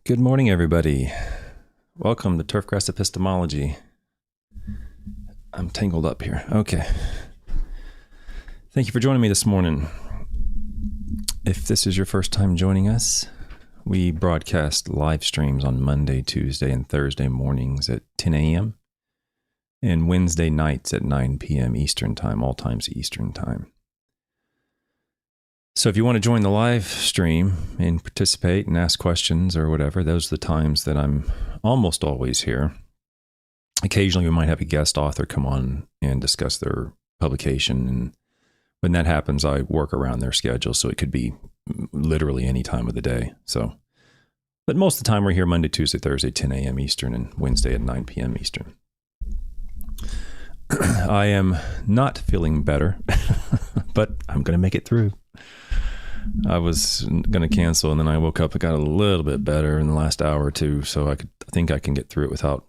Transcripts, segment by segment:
Good morning, everybody. Welcome to Turfgrass Epistemology. I'm tangled up here. Okay. Thank you for joining me this morning. If this is your first time joining us, we broadcast live streams on Monday, Tuesday, and Thursday mornings at 10 a.m. and Wednesday nights at 9 p.m. Eastern Time, all times Eastern Time. So if you want to join the live stream and participate and ask questions or whatever, those are the times that I'm almost always here. Occasionally, we might have a guest author come on and discuss their publication. And when that happens, I work around their schedule. So it could be literally any time of the day. But most of the time we're here Monday, Tuesday, Thursday, 10 a.m. Eastern, and Wednesday at 9 p.m. Eastern. I am not feeling better, but I'm going to make it through. I was going to cancel, and then I woke up and got a little bit better in the last hour or two, so I think I can get through it without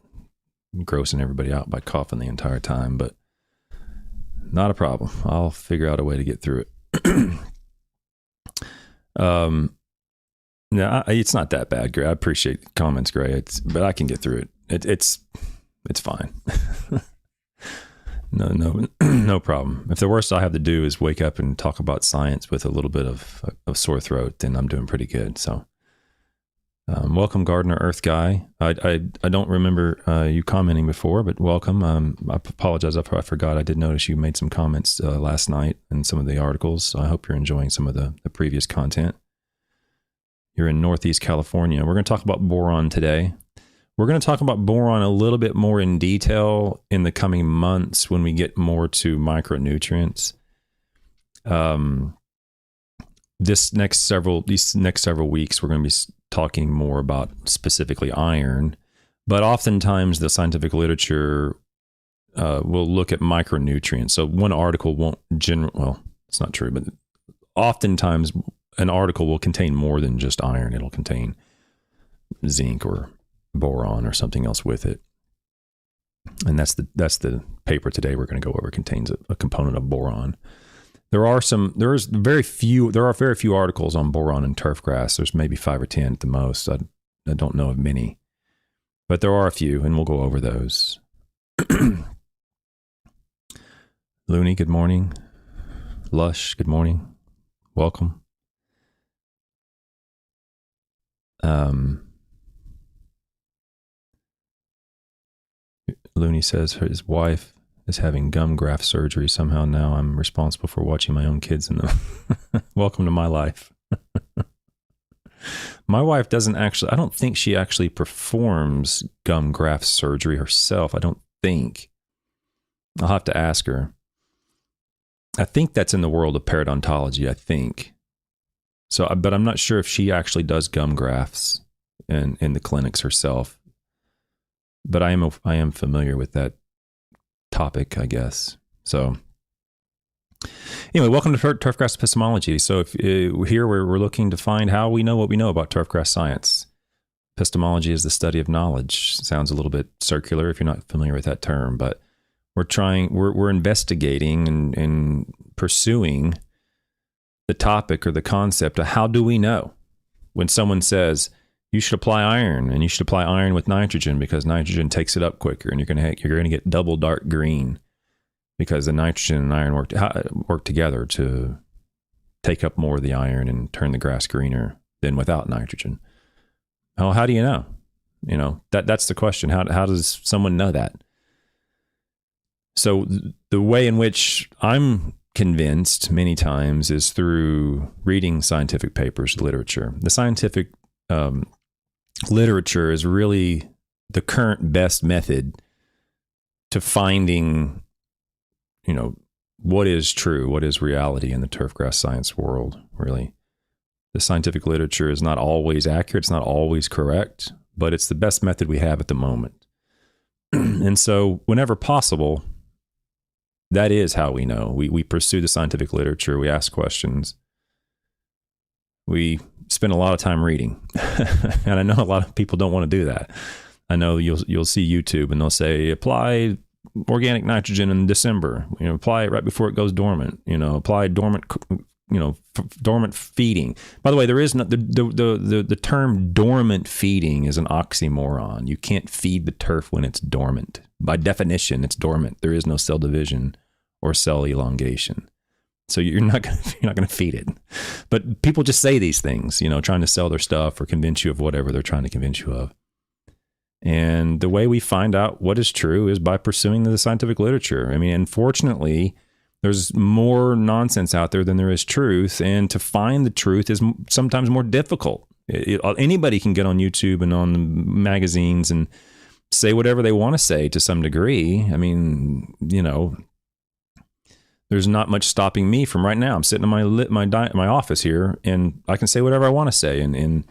grossing everybody out by coughing the entire time, but not a problem. I'll figure out a way to get through it. No, it's not that bad, Gray. I appreciate the comments, Gray, but I can get through it. It's fine. No problem. If the worst I have to do is wake up and talk about science with a little bit of sore throat, then I'm doing pretty good. So, welcome, Gardener Earth Guy. I don't remember you commenting before, but welcome. I apologize if I forgot. I did notice you made some comments last night in some of the articles. So I hope you're enjoying some of the previous content. You're in Northeast California. We're going to talk about boron today. We're going to talk about boron a little bit more in detail in the coming months when we get more to micronutrients. These next several weeks, we're going to be talking more about specifically iron, but oftentimes the scientific literature will look at micronutrients. So one article won't well, it's not true, but oftentimes an article will contain more than just iron. It'll contain zinc or boron or something else with it. And that's the paper today we're going to go over. It contains a component of boron. There are very few articles on boron and turfgrass. There's maybe 5 or 10 at the most. I don't know of many, but there are a few, and we'll go over those. Looney, good morning. Lush, good morning. Welcome. Looney says his wife is having gum graft surgery. Somehow now I'm responsible for watching my own kids in them. Welcome to my life. My wife I don't think she actually performs gum graft surgery herself. I don't think. I'll have to ask her. I think that's in the world of periodontology, I think. So, but I'm not sure if she actually does gum grafts in the clinics herself. But I am familiar with that topic, I guess. So anyway, welcome to Turfgrass Epistemology. So if here we're looking to find how we know what we know about turfgrass science. Epistemology is the study of knowledge. Sounds a little bit circular if you're not familiar with that term, but we're investigating and pursuing the topic or the concept of how do we know when someone says, you should apply iron, and you should apply iron with nitrogen because nitrogen takes it up quicker, and you're going to get double dark green because the nitrogen and iron work together to take up more of the iron and turn the grass greener than without nitrogen. Oh, how do you know? That's the question. How does someone know that? So the way in which I'm convinced many times is through reading scientific papers, literature. The scientific literature is really the current best method to finding, what is true, what is reality in the turfgrass science world, really. The scientific literature is not always accurate, it's not always correct, but it's the best method we have at the moment. And so whenever possible, that is how we know. We pursue the scientific literature, we ask questions, we spend a lot of time reading. And I know a lot of people don't want to do that. I know you'll see YouTube and they'll say, apply organic nitrogen in December, apply it right before it goes dormant, apply dormant dormant feeding. By the way, there is no, the term dormant feeding is an oxymoron. You can't feed the turf when it's dormant. By definition, it's dormant. There is no cell division or cell elongation. So you're not going to feed it. But people just say these things, trying to sell their stuff or convince you of whatever they're trying to convince you of. And the way we find out what is true is by pursuing the scientific literature. I mean, unfortunately, there's more nonsense out there than there is truth. And to find the truth is sometimes more difficult. Anybody can get on YouTube and on the magazines and say whatever they want to say to some degree. I mean, there's not much stopping me from right now. I'm sitting in my office here, and I can say whatever I want to say. And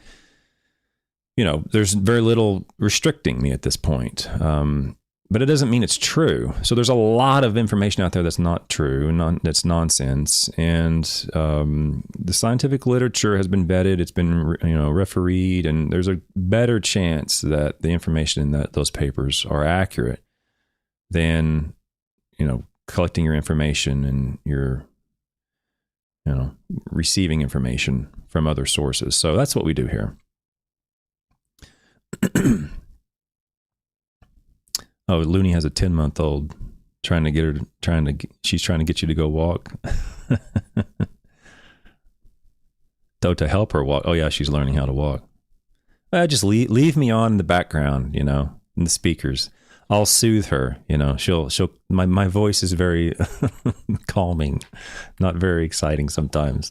there's very little restricting me at this point. But it doesn't mean it's true. So there's a lot of information out there that's not true, that's nonsense. And the scientific literature has been vetted. It's been refereed, and there's a better chance that the information in those papers are accurate than collecting your information and your receiving information from other sources. So that's what we do here. Oh, Looney has a 10-month-old she's trying to get you to go walk. Though to help her walk. Oh yeah, she's learning how to walk. Just leave me on in the background, in the speakers. I'll soothe her, my voice is very calming, not very exciting sometimes.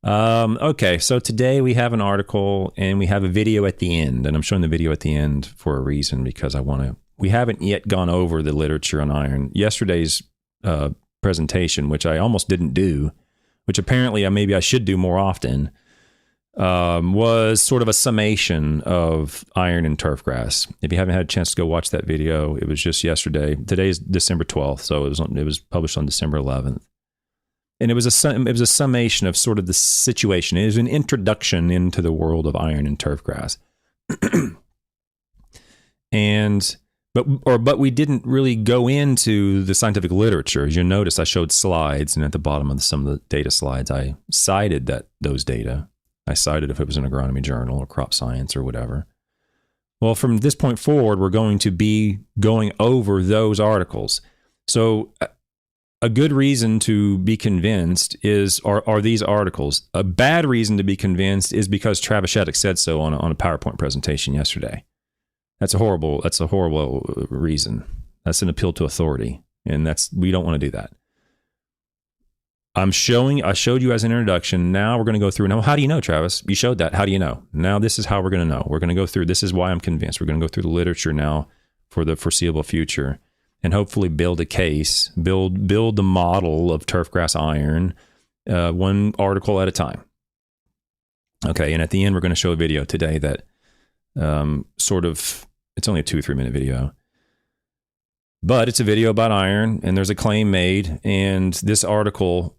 Okay, so today we have an article and we have a video at the end, and I'm showing the video at the end for a reason, because we haven't yet gone over the literature on iron. Yesterday's presentation, which I almost didn't do, which apparently maybe I should do more often, was sort of a summation of iron and turfgrass. If you haven't had a chance to go watch that video, it was just yesterday. Today is December 12th, so it was published on December 11th. And it was a summation of sort of the situation. It was an introduction into the world of iron and turfgrass. But we didn't really go into the scientific literature. As you notice, I showed slides, and at the bottom of some of the data slides, I cited those data. I cited if it was an agronomy journal or crop science or whatever. Well, from this point forward, we're going to be going over those articles. So a good reason to be convinced are these articles. A bad reason to be convinced is because Travis Sheddick said so on a PowerPoint presentation yesterday. That's a horrible reason. That's an appeal to authority, and we don't want to do that. I showed you as an introduction. Now we're going to go through. Now, how do you know, Travis? You showed that. How do you know? Now this is how we're going to know. We're going to go through. This is why I'm convinced. We're going to go through the literature now for the foreseeable future, and hopefully build a case, build the model of turfgrass iron, one article at a time. Okay, and at the end, we're going to show a video today that it's only a 2 or 3 minute video, but it's a video about iron, and there's a claim made, and this article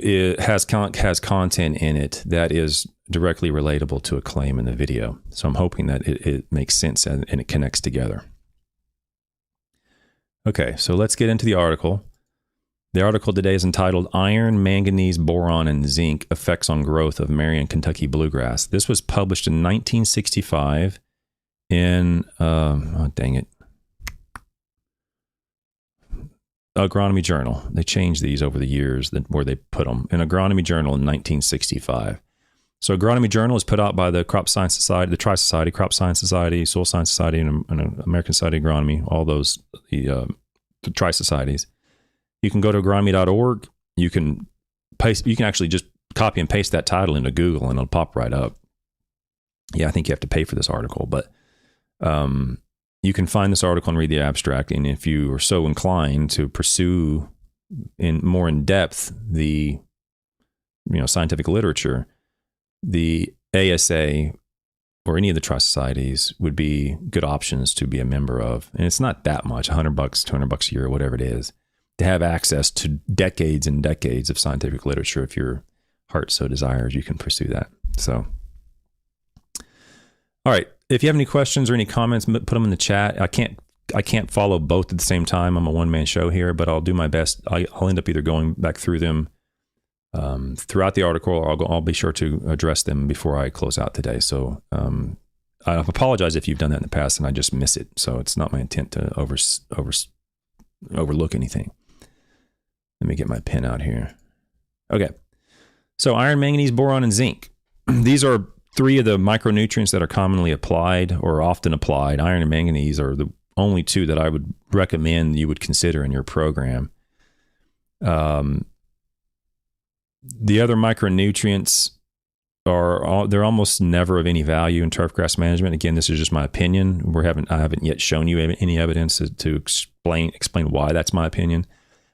has content in it that is directly relatable to a claim in the video. So I'm hoping that it makes sense and it connects together. Okay, so let's get into the article. The article today is entitled Iron, Manganese, Boron, and Zinc Effects on Growth of Merion, Kentucky Bluegrass. This was published in 1965 in, Agronomy Journal. They changed these over the years where they put them. In Agronomy Journal in 1965. So Agronomy Journal is put out by the Crop Science Society, the Tri-Society, Crop Science Society, Soil Science Society, and American Society of Agronomy, all those, the Tri-Societies. You can go to agronomy.org. You can actually just copy and paste that title into Google and it'll pop right up. Yeah, I think you have to pay for this article, but you can find this article and read the abstract. And if you are so inclined to pursue more in depth the scientific literature, the ASA or any of the trust societies would be good options to be a member of. And it's not that much, $100, $200 a year, whatever it is, to have access to decades and decades of scientific literature. If your heart so desires, you can pursue that. So, all right. If you have any questions or any comments, put them in the chat. I can't follow both at the same time. I'm a one-man show here, but I'll do my best. I'll end up either going back through them throughout the article. I'll be sure to address them before I close out today. So I apologize if you've done that in the past and I just miss it. So it's not my intent to overlook anything. Let me get my pen out here. Okay. So iron, manganese, boron, and zinc. These are three of the micronutrients that are commonly applied or often applied. Iron and manganese are the only two that I would recommend you would consider in your program. The other micronutrients they're almost never of any value in turfgrass management. Again, this is just my opinion. I haven't yet shown you any evidence to explain why that's my opinion.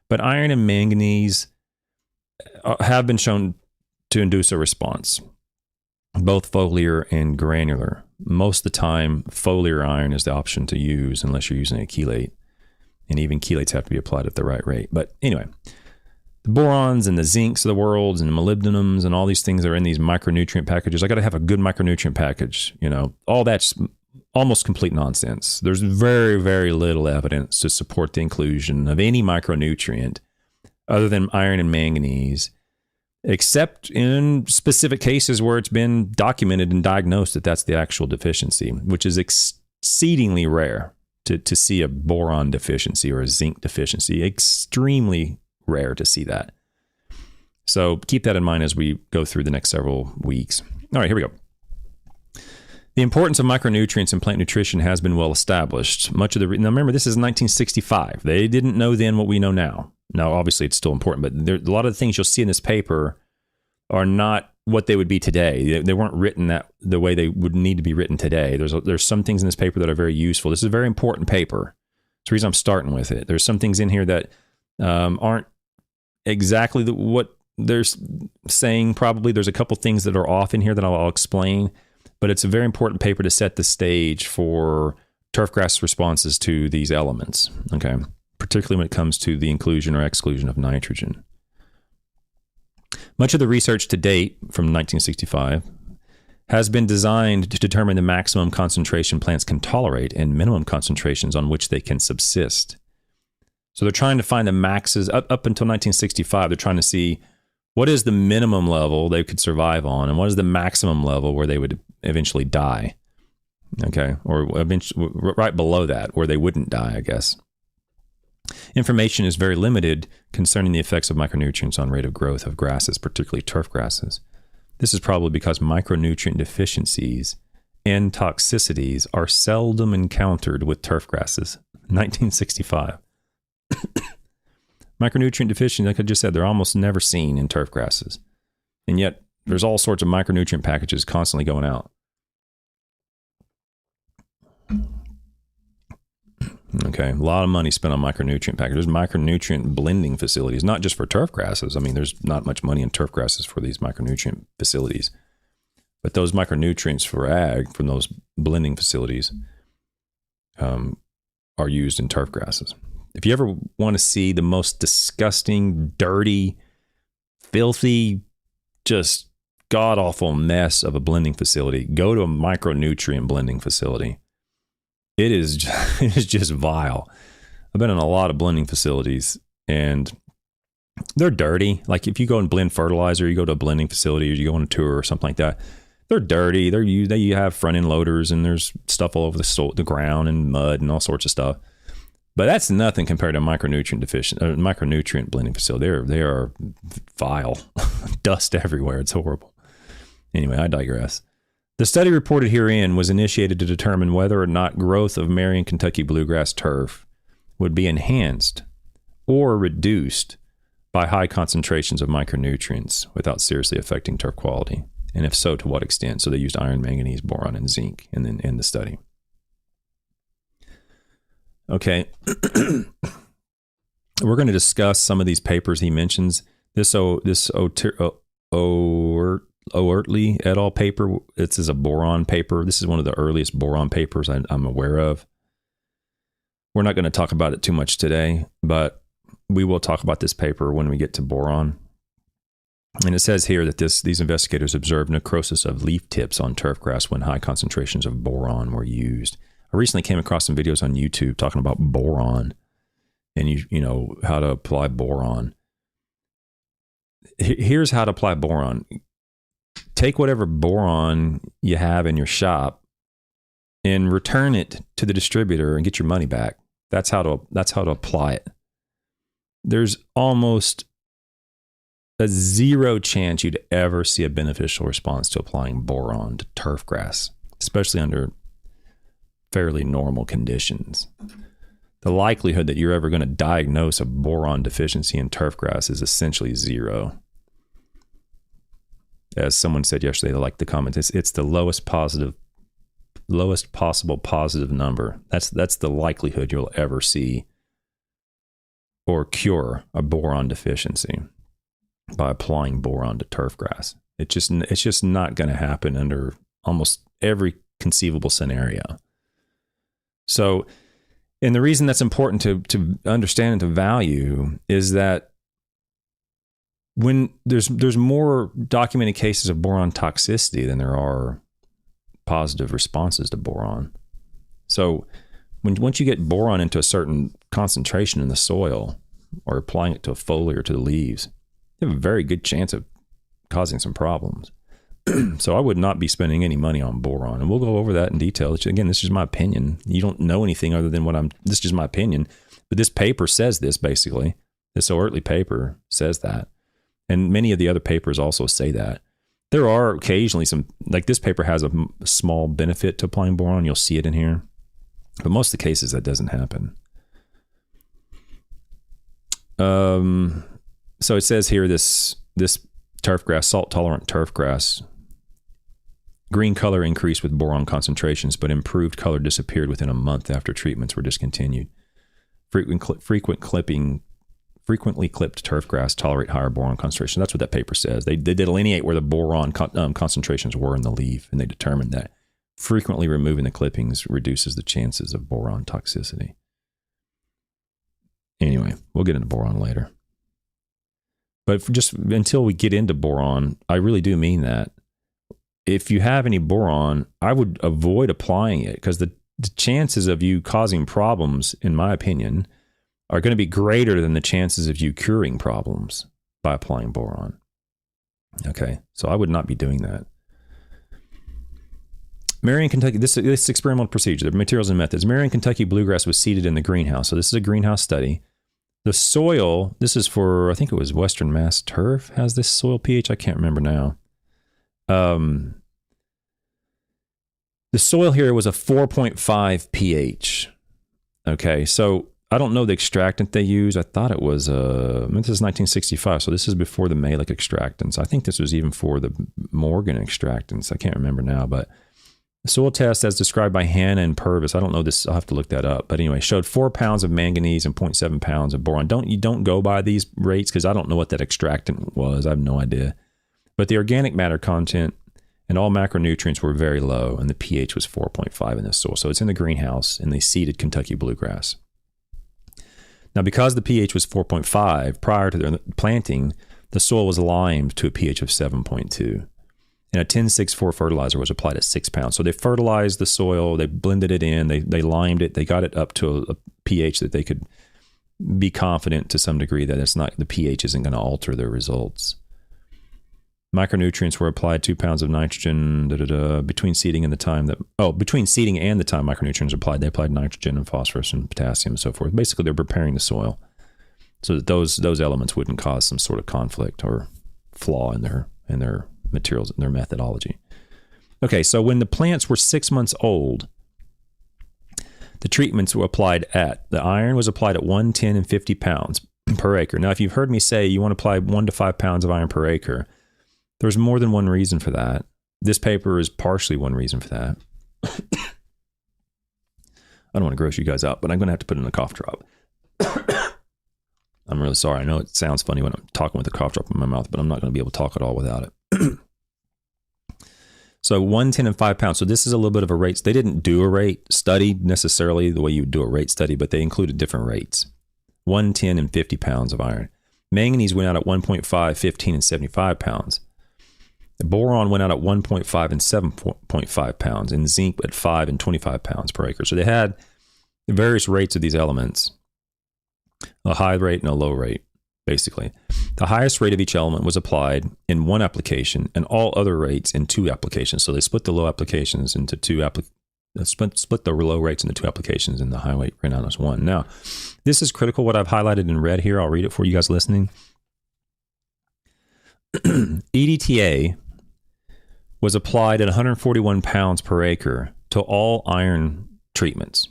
But iron and manganese have been shown to induce a response, both foliar and granular. Most of the time, foliar iron is the option to use unless you're using a chelate, and even chelates have to be applied at the right rate. But anyway, the borons and the zincs of the world and the molybdenums and all these things are in these micronutrient packages. I got to have a good micronutrient package. All that's almost complete nonsense. There's very, very little evidence to support the inclusion of any micronutrient other than iron and manganese, except in specific cases where it's been documented and diagnosed that that's the actual deficiency, which is exceedingly rare to see a boron deficiency or a zinc deficiency. Extremely rare to see that. So keep that in mind as we go through the next several weeks. All right, here we go. The importance of micronutrients in plant nutrition has been well established. Now remember, this is 1965. They didn't know then what we know now. Now, obviously, it's still important, but a lot of the things you'll see in this paper are not what they would be today. They weren't written the way they would need to be written today. There's some things in this paper that are very useful. This is a very important paper. That's the reason I'm starting with it. There's some things in here that aren't exactly what they're saying. Probably there's a couple things that are off in here that I'll explain, but it's a very important paper to set the stage for turfgrass responses to these elements, okay? Particularly when it comes to the inclusion or exclusion of nitrogen. Much of the research to date from 1965 has been designed to determine the maximum concentration plants can tolerate and minimum concentrations on which they can subsist. So they're trying to find the maxes. Up until 1965, they're trying to see what is the minimum level they could survive on and what is the maximum level where they would eventually die. Okay, or eventually right below that where they wouldn't die, I guess. Information is very limited concerning the effects of micronutrients on rate of growth of grasses, particularly turf grasses. This is probably because micronutrient deficiencies and toxicities are seldom encountered with turf grasses. 1965. Micronutrient deficiencies, like I just said, they're almost never seen in turf grasses. And yet, there's all sorts of micronutrient packages constantly going out. Okay, a lot of money spent on micronutrient packages. Micronutrient blending facilities, not just for turf grasses. I mean, there's not much money in turf grasses for these micronutrient facilities. But those micronutrients for ag, from those blending facilities, are used in turf grasses. If you ever want to see the most disgusting, dirty, filthy, just god-awful mess of a blending facility, go to a micronutrient blending facility. It is just vile. I've been in a lot of blending facilities, and they're dirty. Like if you go and blend fertilizer, you go to a blending facility, or you go on a tour or something like that, they're dirty. They have front-end loaders, and there's stuff all over the ground and mud and all sorts of stuff. But that's nothing compared to micronutrient blending facility. They are vile. Dust everywhere. It's horrible. Anyway, I digress. The study reported herein was initiated to determine whether or not growth of Merion Kentucky bluegrass turf would be enhanced or reduced by high concentrations of micronutrients without seriously affecting turf quality, and if so, to what extent. So they used iron, manganese, boron, and zinc in the study. Okay, we're going to discuss some of these papers he mentions. This Oertley et al. Paper, this is a boron paper. This is one of the earliest boron papers I'm aware of. We're not going to talk about it too much today, but we will talk about this paper when we get to boron. And it says here that these investigators observed necrosis of leaf tips on turf grass when high concentrations of boron were used. I recently came across some videos on YouTube talking about boron and you know how to apply boron. here's how to apply boron. Take whatever boron you have in your shop and return it to the distributor and get your money back. That's how to apply it. There's almost a zero chance you'd ever see a beneficial response to applying boron to turf grass, especially under fairly normal conditions. The likelihood that you're ever going to diagnose a boron deficiency in turf grass is essentially zero. As someone said yesterday, like the comments, it's the lowest possible positive number. That's the likelihood you'll ever see or cure a boron deficiency by applying boron to turf grass. It's just not going to happen under almost every conceivable scenario. So, and the reason that's important to understand and to value is that when there's more documented cases of boron toxicity than there are positive responses to boron. So once you get boron into a certain concentration in the soil or applying it to a foliar or to the leaves, you have a very good chance of causing some problems. So I would not be spending any money on boron. And we'll go over that in detail. Again, this is my opinion. You don't know anything other than this is just my opinion. But this paper says this basically. This Oertli paper says that. And many of the other papers also say that. There are occasionally some, like this paper has a small benefit to applying boron. You'll see it in here. But most of the cases that doesn't happen. So it says here this turf grass, salt tolerant turf grass, green color increased with boron concentrations, but improved color disappeared within a month after treatments were discontinued. Frequently clipped turf grass tolerate higher boron concentration. That's what that paper says. They delineate where the boron concentrations were in the leaf, and they determined that frequently removing the clippings reduces the chances of boron toxicity. Anyway, we'll get into boron later. But just until we get into boron, I really do mean that. If you have any boron, I would avoid applying it because the chances of you causing problems, in my opinion, are going to be greater than the chances of you curing problems by applying boron. Okay, so I would not be doing that. Merion, Kentucky, this experimental procedure, the materials and methods. Merion, Kentucky bluegrass was seeded in the greenhouse. So this is a greenhouse study. The soil, this is for, I think it was Western Mass Turf, has this soil pH. I can't remember now. The soil here was a 4.5 pH. Okay, so I don't know the extractant they use. I thought it was, this is 1965, so this is before the Malic extractants. I think this was even for the Morgan extractants. I can't remember now, but the soil test as described by Hanna and Purvis, I don't know this, I'll have to look that up, but anyway, showed 4 pounds of manganese and 0.7 pounds of boron. Don't go by these rates because I don't know what that extractant was. I have no idea. But the organic matter content and all macronutrients were very low, and the pH was 4.5 in this soil. So it's in the greenhouse, and they seeded Kentucky bluegrass. Now, because the pH was 4.5 prior to their planting, the soil was limed to a pH of 7.2. And a 10-6-4 fertilizer was applied at 6 pounds. So they fertilized the soil, they blended it in, they limed it, they got it up to a pH that they could be confident to some degree that the pH isn't going to alter their results. Micronutrients were applied 2 pounds of nitrogen between seeding and the time micronutrients applied. They applied nitrogen and phosphorus and potassium and so forth. Basically, they're preparing the soil so that those elements wouldn't cause some sort of conflict or flaw in their materials and their methodology. Okay, so when the plants were 6 months old, the treatments were applied the iron was applied at 1, 10, and 50 pounds per acre. Now, if you've heard me say you want to apply 1 to 5 pounds of iron per acre, there's more than one reason for that. This paper is partially one reason for that. I don't want to gross you guys out, but I'm going to have to put in a cough drop. I'm really sorry. I know it sounds funny when I'm talking with a cough drop in my mouth, but I'm not going to be able to talk at all without it. So 1, 10, and 5 pounds. So this is a little bit of a rate. They didn't do a rate study necessarily the way you would do a rate study, but they included different rates. 1, 10, and 50 pounds of iron. Manganese went out at 1.5, 15, and 75 pounds. The boron went out at 1.5 and 7.5 pounds, and zinc at 5 and 25 pounds per acre. So they had various rates of these elements, a high rate and a low rate, basically. The highest rate of each element was applied in one application and all other rates in two applications. So they split the low applications into split the low rates into two applications and the high rate ran out as one. Now, this is critical, what I've highlighted in red here. I'll read it for you guys listening. EDTA was applied at 141 pounds per acre to all iron treatments.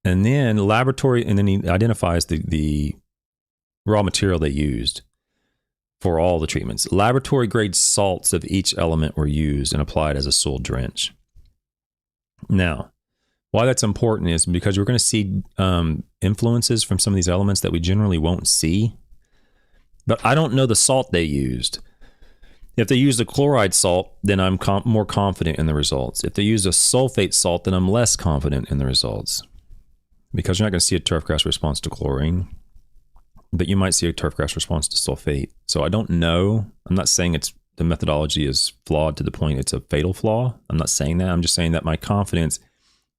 And then he identifies the raw material they used for all the treatments. Laboratory grade salts of each element were used and applied as a soil drench. Now, why that's important is because we're going to see influences from some of these elements that we generally won't see. But I don't know the salt they used. If they used a chloride salt, then I'm more confident in the results. If they used a sulfate salt, then I'm less confident in the results. Because you're not going to see a turfgrass response to chlorine, but you might see a turfgrass response to sulfate. So I don't know. I'm not saying the methodology is flawed to the point it's a fatal flaw. I'm not saying that. I'm just saying that my confidence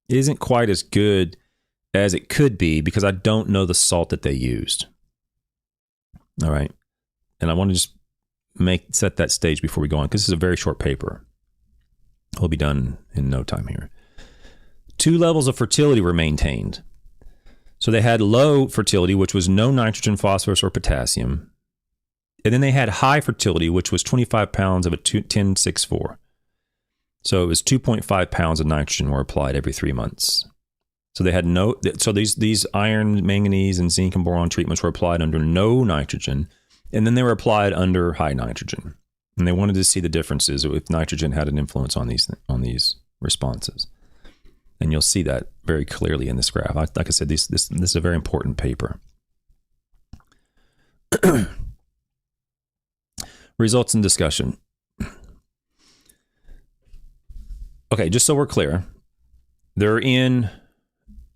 isn't quite as good as it could be because I don't know the salt that they used. All right. And I want to just set that stage before we go on, because this is a very short paper. We'll be done in no time here. 2 levels of fertility were maintained. So they had low fertility, which was no nitrogen, phosphorus, or potassium. And then they had high fertility, which was 25 pounds of a 10-6-4. So it was 2.5 pounds of nitrogen were applied every 3 months. So they had these iron, manganese, and zinc and boron treatments were applied under no nitrogen, and then they were applied under high nitrogen. And they wanted to see the differences if nitrogen had an influence on these responses. And you'll see that very clearly in this graph. Like I said, this is a very important paper. Results and discussion. Okay, just so we're clear, they're in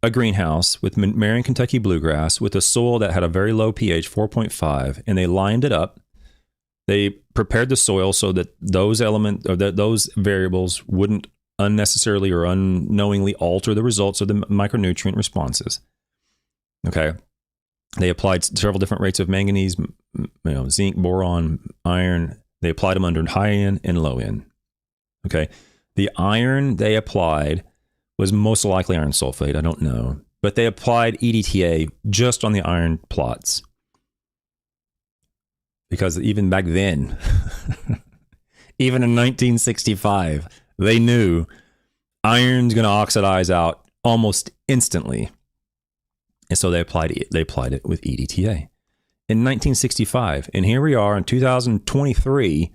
a greenhouse with Merion, Kentucky bluegrass with a soil that had a very low pH, 4.5, and they lined it up. They prepared the soil so that those variables wouldn't unnecessarily or unknowingly alter the results of the micronutrient responses. Okay. They applied several different rates of manganese, zinc, boron, iron. They applied them under high N and low N. Okay. The iron they applied was most likely iron sulfate. I don't know. But they applied EDTA just on the iron plots. Because even back then, even in 1965, they knew iron's going to oxidize out almost instantly. And so they applied it with EDTA in 1965. And here we are in 2023.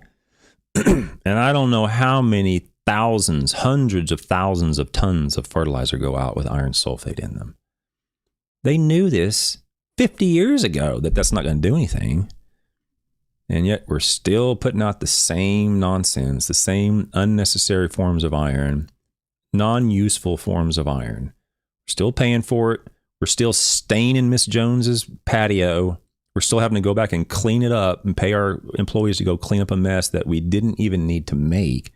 And I don't know how many thousands, hundreds of thousands of tons of fertilizer go out with iron sulfate in them. They knew this 50 years ago that that's not going to do anything. And yet we're still putting out the same nonsense, the same unnecessary forms of iron, non-useful forms of iron. We're still paying for it. We're still staining Miss Jones's patio. We're still having to go back and clean it up and pay our employees to go clean up a mess that we didn't even need to make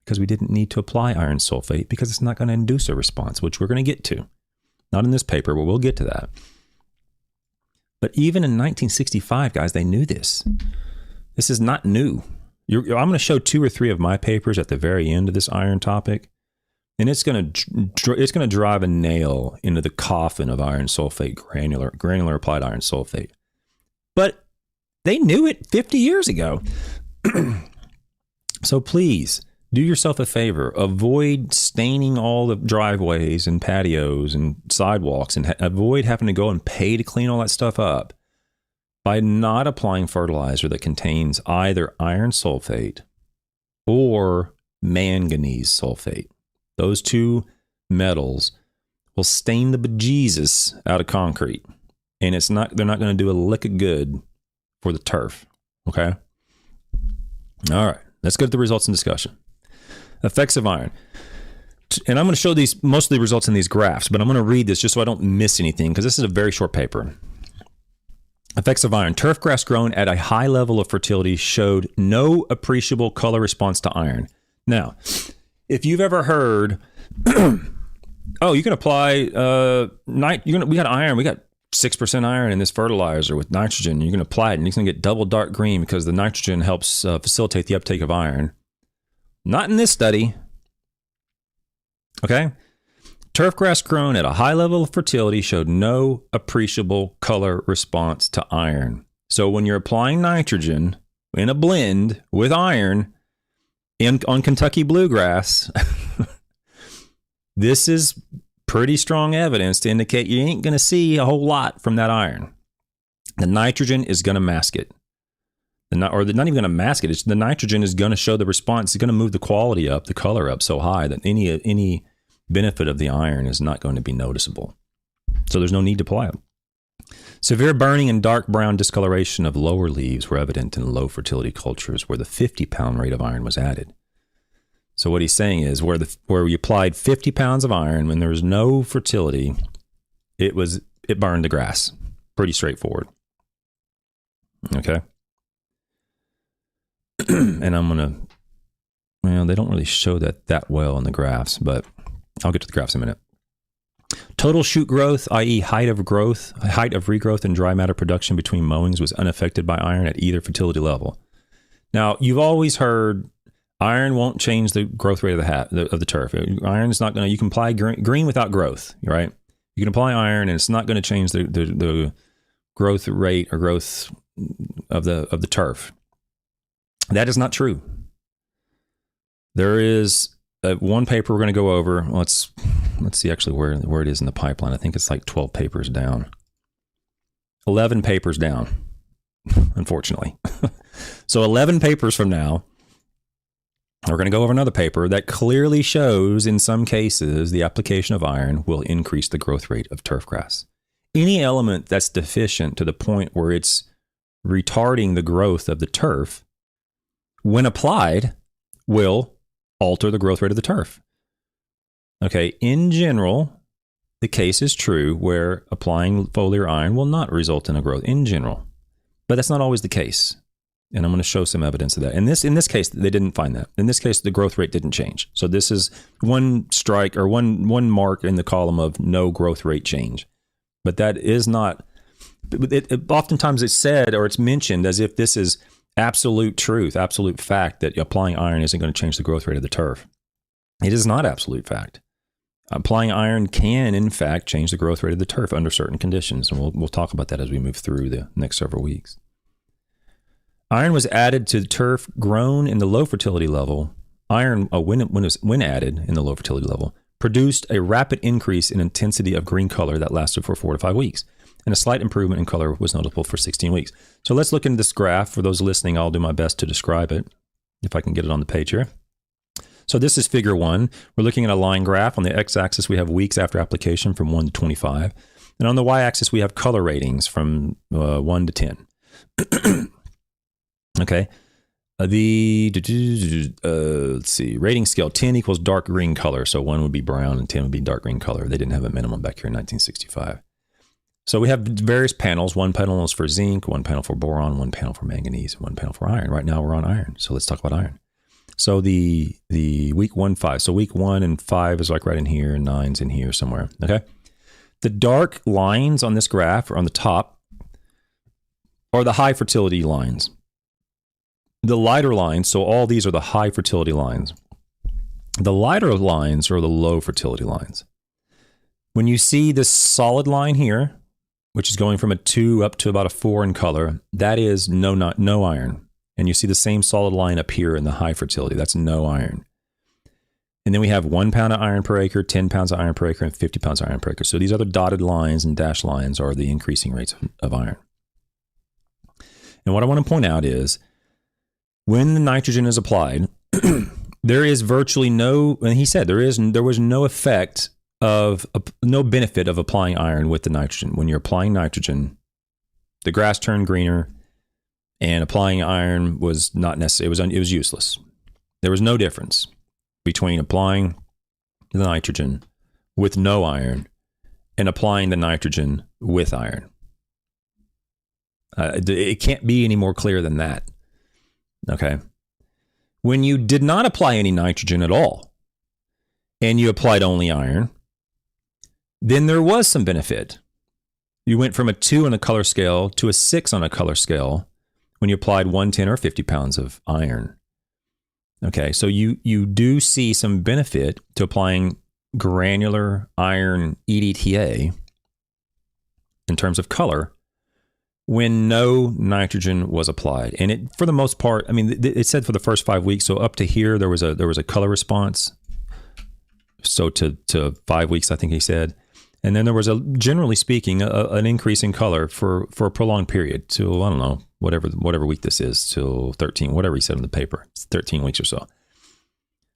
because we didn't need to apply iron sulfate because it's not going to induce a response, which we're going to get to. Not in this paper, but we'll get to that. But even in 1965, guys, they knew this. This is not new. I'm going to show 2 or 3 of my papers at the very end of this iron topic, and it's going to drive a nail into the coffin of iron sulfate, granular applied iron sulfate. But they knew it 50 years ago. So please do yourself a favor. Avoid staining all the driveways and patios and sidewalks, and avoid having to go and pay to clean all that stuff up by not applying fertilizer that contains either iron sulfate or manganese sulfate. Those 2 metals will stain the bejesus out of concrete, and they're not going to do a lick of good for the turf. Okay? All right, let's go to the results and discussion. Effects of iron. And I'm going to show most of the results in these graphs, but I'm going to read this just so I don't miss anything because this is a very short paper. Effects of iron. Turf grass grown at a high level of fertility showed no appreciable color response to iron. Now, if you've ever heard, oh, you can apply we got iron, we got 6% iron in this fertilizer with nitrogen. You're going to apply it and it's going to get double dark green because the nitrogen helps facilitate the uptake of iron. Not in this study. Okay? Turf grass grown at a high level of fertility showed no appreciable color response to iron. So when you're applying nitrogen in a blend with iron on Kentucky bluegrass, this is pretty strong evidence to indicate you ain't going to see a whole lot from that iron. The nitrogen is going to mask it. Or they're not even going to mask it. It's the nitrogen is going to show the response. It's going to move the quality up, the color up so high that any benefit of the iron is not going to be noticeable. So there's no need to apply it. Severe burning and dark brown discoloration of lower leaves were evident in low fertility cultures where the 50-pound rate of iron was added. So what he's saying is where we applied 50 pounds of iron when there was no fertility, it burned the grass. Pretty straightforward. Okay. And I'm going to, they don't really show that well in the graphs, but I'll get to the graphs in a minute. Total shoot growth, i.e. height of regrowth and dry matter production between mowings was unaffected by iron at either fertility level. Now, you've always heard iron won't change the growth rate of the turf. Iron is not going to, you can apply green without growth, right? You can apply iron and it's not going to change the growth rate or growth of the turf. That is not true. There is one paper we're going to go over. Let's see actually where it is in the pipeline. I think it's like 12 papers down. 11 papers down, unfortunately. So 11 papers from now, we're going to go over another paper that clearly shows in some cases the application of iron will increase the growth rate of turf grass. Any element that's deficient to the point where it's retarding the growth of the turf, when applied, will alter the growth rate of the turf. Okay, in general, the case is true where applying foliar iron will not result in a growth in general, but that's not always the case. And I'm going to show some evidence of that. In this case, they didn't find that. In this case, the growth rate didn't change. So this is one strike or one mark in the column of no growth rate change. But that is not. Oftentimes it's said or it's mentioned as if this is absolute truth, absolute fact that applying iron isn't going to change the growth rate of the turf. It is not absolute fact. Applying iron can, in fact, change the growth rate of the turf under certain conditions, and we'll talk about that as we move through the next several weeks. Iron was added to the turf grown in the low fertility level. Iron, when added in the low fertility level, produced a rapid increase in intensity of green color that lasted for 4 to 5 weeks, and a slight improvement in color was noticeable for 16 weeks. So let's look into this graph. For those listening, I'll do my best to describe it, if I can get it on the page here. So this is figure 1. We're looking at a line graph. On the x-axis, we have weeks after application from 1 to 25. And on the y-axis, we have color ratings from 1 to 10. Okay. Let's see, rating scale 10 equals dark green color. So 1 would be brown and 10 would be dark green color. They didn't have a minimum back here in 1965. So we have various panels. One panel is for zinc, one panel for boron, one panel for manganese, one panel for iron. Right now we're on iron. So let's talk about iron. So the week 1, 5. So week 1 and 5 is like right in here, and 9's in here somewhere. Okay. The dark lines on this graph are on the top are the high fertility lines. The lighter lines, so all these are the high fertility lines. The lighter lines are the low fertility lines. When you see this solid line here, which is going from a 2 up to about a 4 in color, that is no iron. And you see the same solid line up here in the high fertility. That's no iron. And then we have 1 pound of iron per acre, 10 pounds of iron per acre, and 50 pounds of iron per acre. So these other dotted lines and dashed lines are the increasing rates of iron. And what I want to point out is, when the nitrogen is applied, there is virtually no, and he said there was no effect of, no benefit of applying iron with the nitrogen. When you're applying nitrogen, the grass turned greener, and applying iron was not necessary. It was useless. There was no difference between applying the nitrogen with no iron and applying the nitrogen with iron. It can't be any more clear than that. Okay. When you did not apply any nitrogen at all, and you applied only iron, then there was some benefit. You went from a 2 on a color scale to a 6 on a color scale when you applied 110 or 50 pounds of iron. Okay, so you do see some benefit to applying granular iron EDTA in terms of color when no nitrogen was applied. And it, for the most part, I mean, it said for the first 5 weeks, so up to here there was a color response. So to 5 weeks, I think he said. And then there was, generally speaking, an increase in color for a prolonged period till, I don't know, whatever week this is, till 13, whatever he said in the paper. It's 13 weeks or so.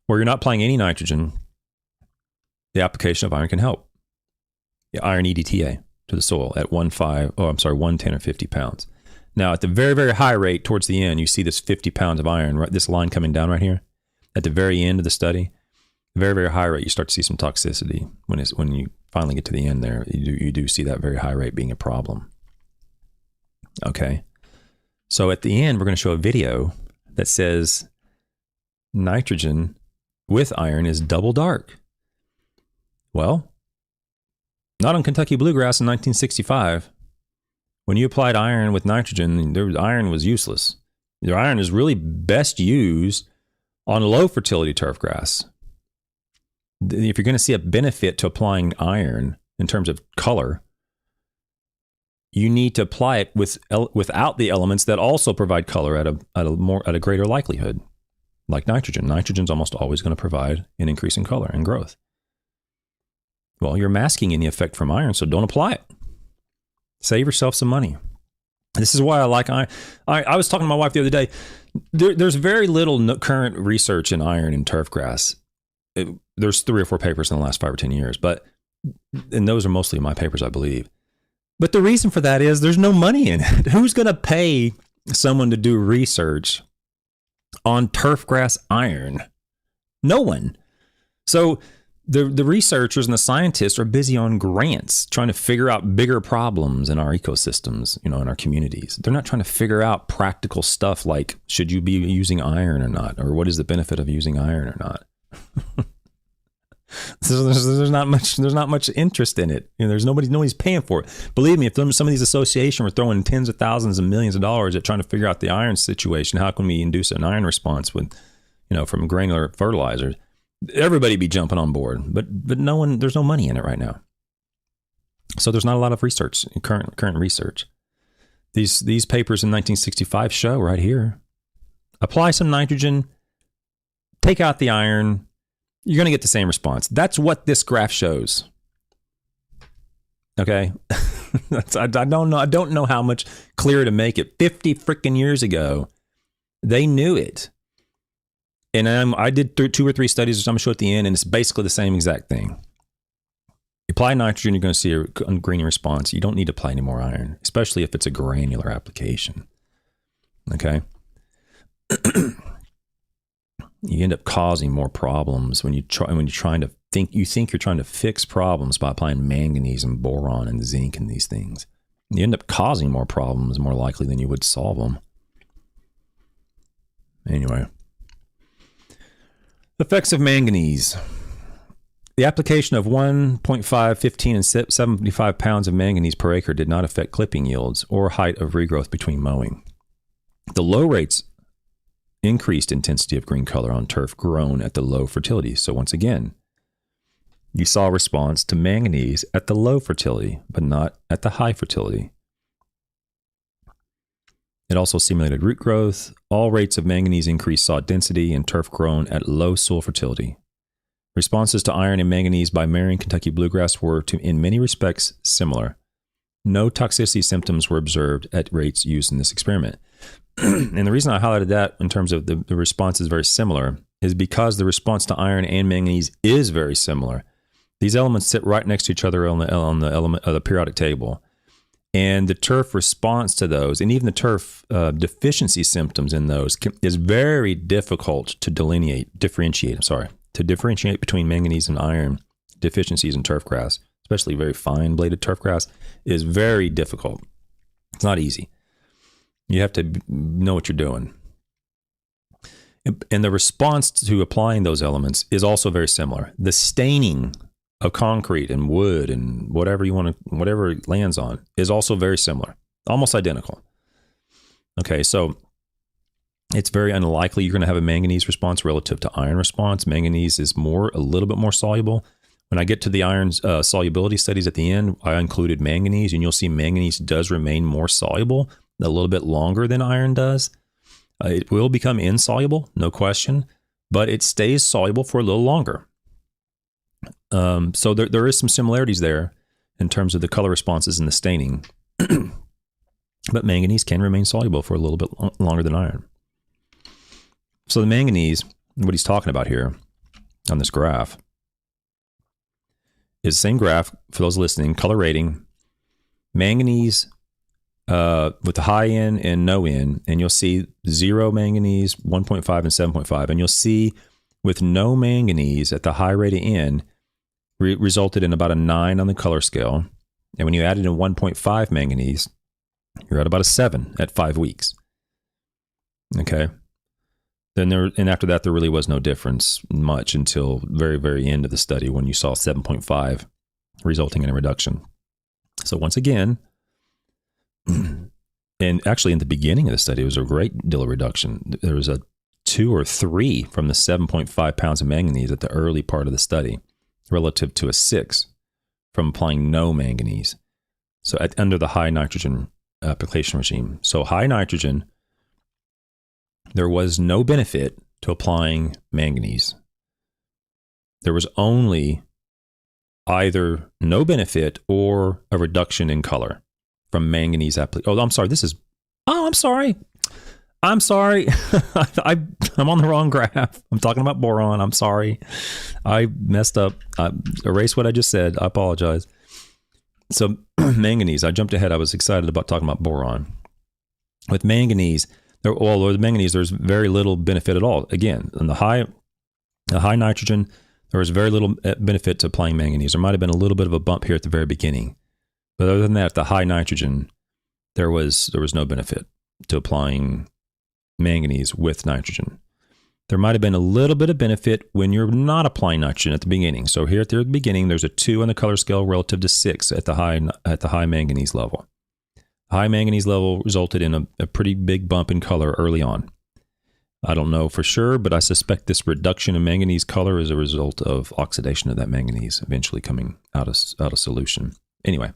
Where you're not applying any nitrogen, the application of iron can help. Yeah, iron EDTA to the soil at 110 or 50 pounds. Now, at the very, very high rate towards the end, you see this 50 pounds of iron, right? This line coming down right here. At the very end of the study, very, very high rate, you start to see some toxicity. When you finally get to the end there, you do see that very high rate being a problem. Okay. So at the end, we're going to show a video that says nitrogen with iron is double dark. Well, not on Kentucky Bluegrass in 1965. When you applied iron with nitrogen, iron was useless. Your iron is really best used on low fertility turf grass. If you're going to see a benefit to applying iron in terms of color, you need to apply it without the elements that also provide color at a greater likelihood, like nitrogen. Nitrogen's almost always going to provide an increase in color and growth. Well, you're masking any effect from iron, so don't apply it. Save yourself some money. This is why I like iron. I was talking to my wife the other day. There's very little current research in iron in turf grass. There's 3 or 4 papers in the last 5 or 10 years, and those are mostly my papers, I believe. But the reason for that is there's no money in it. Who's going to pay someone to do research on turf grass iron? No one. So the researchers and the scientists are busy on grants, trying to figure out bigger problems in our ecosystems, in our communities. They're not trying to figure out practical stuff like, should you be using iron or not? Or what is the benefit of using iron or not? There's not much interest in it. Nobody's paying for it. Believe me, if some of these associations were throwing tens of thousands and millions of dollars at trying to figure out the iron situation, how can we induce an iron response with, from granular fertilizers? Everybody be jumping on board, but no one. There's no money in it right now. So there's not a lot of research, current research. These papers in 1965 show right here. Apply some nitrogen, take out the iron. You're going to get the same response. That's what this graph shows. Okay. I don't know how much clearer to make it. 50 freaking years ago, they knew it. And I did 2 or 3 studies, which I'm going to show at the end, and it's basically the same exact thing. You apply nitrogen, you're going to see a green response. You don't need to apply any more iron, especially if it's a granular application. Okay. You end up causing more problems when you're trying to think you're trying to fix problems by applying manganese and boron and zinc and these things. You end up causing more problems more likely than you would solve them. Anyway, effects of manganese. The application of 1.5, 15, and 75 pounds of manganese per acre did not affect clipping yields or height of regrowth between mowing. The low rates increased intensity of green color on turf grown at the low fertility. So once again, you saw a response to manganese at the low fertility, but not at the high fertility. It also stimulated root growth. All rates of manganese increase saw density in turf grown at low soil fertility. Responses to iron and manganese by Merion Kentucky Bluegrass were, in many respects, similar. No toxicity symptoms were observed at rates used in this experiment. And the reason I highlighted that in terms of the response is very similar is because the response to iron and manganese is very similar. These elements sit right next to each other on the periodic table. And the turf response to those, and even the turf deficiency symptoms in those, is very difficult to differentiate between manganese and iron deficiencies in turf grass, especially very fine bladed turf grass, is very difficult. It's not easy. You have to know what you're doing. And the response to applying those elements is also very similar. The staining of concrete and wood and whatever it lands on is also very similar, almost identical. Okay, so it's very unlikely you're going to have a manganese response relative to iron response. Manganese is a little bit more soluble. When I get to the iron solubility studies at the end, I included manganese, and you'll see manganese does remain more soluble a little bit longer than iron does. It will become insoluble, no question, but it stays soluble for a little longer. So there is some similarities there in terms of the color responses and the staining, but manganese can remain soluble for a little bit longer than iron. So the manganese, what he's talking about here on this graph, is the same graph for those listening, color rating, manganese with the high N and no N, and you'll see 0 manganese, 1.5 and 7.5, and you'll see with no manganese at the high rate of N resulted in about a 9 on the color scale, and when you added in 1.5 manganese, you're at about a 7 at 5 weeks. Okay. And after that, there really was no difference much until very, very end of the study when you saw 7.5 resulting in a reduction. So once again, and actually in the beginning of the study, it was a great deal of reduction. There was a 2 or 3 from the 7.5 pounds of manganese at the early part of the study relative to a 6 from applying no manganese. So under the high nitrogen application regime. So high nitrogen, there was no benefit to applying manganese. There was only either no benefit or a reduction in color from manganese application. Oh, I'm sorry. I'm sorry. I'm on the wrong graph. I'm talking about boron. I'm sorry. I messed up. I erased what I just said. I apologize. So manganese, I jumped ahead. I was excited about talking about boron. With manganese, there's very little benefit at all. Again, in the high nitrogen, there was very little benefit to applying manganese. There might have been a little bit of a bump here at the very beginning. But other than that, the high nitrogen, there was no benefit to applying manganese with nitrogen. There might have been a little bit of benefit when you're not applying nitrogen at the beginning. So here at the beginning, there's a 2 on the color scale relative to 6 at the high manganese level. High manganese level resulted in a pretty big bump in color early on. I don't know for sure, but I suspect this reduction in manganese color is a result of oxidation of that manganese eventually coming out of solution. Anyway,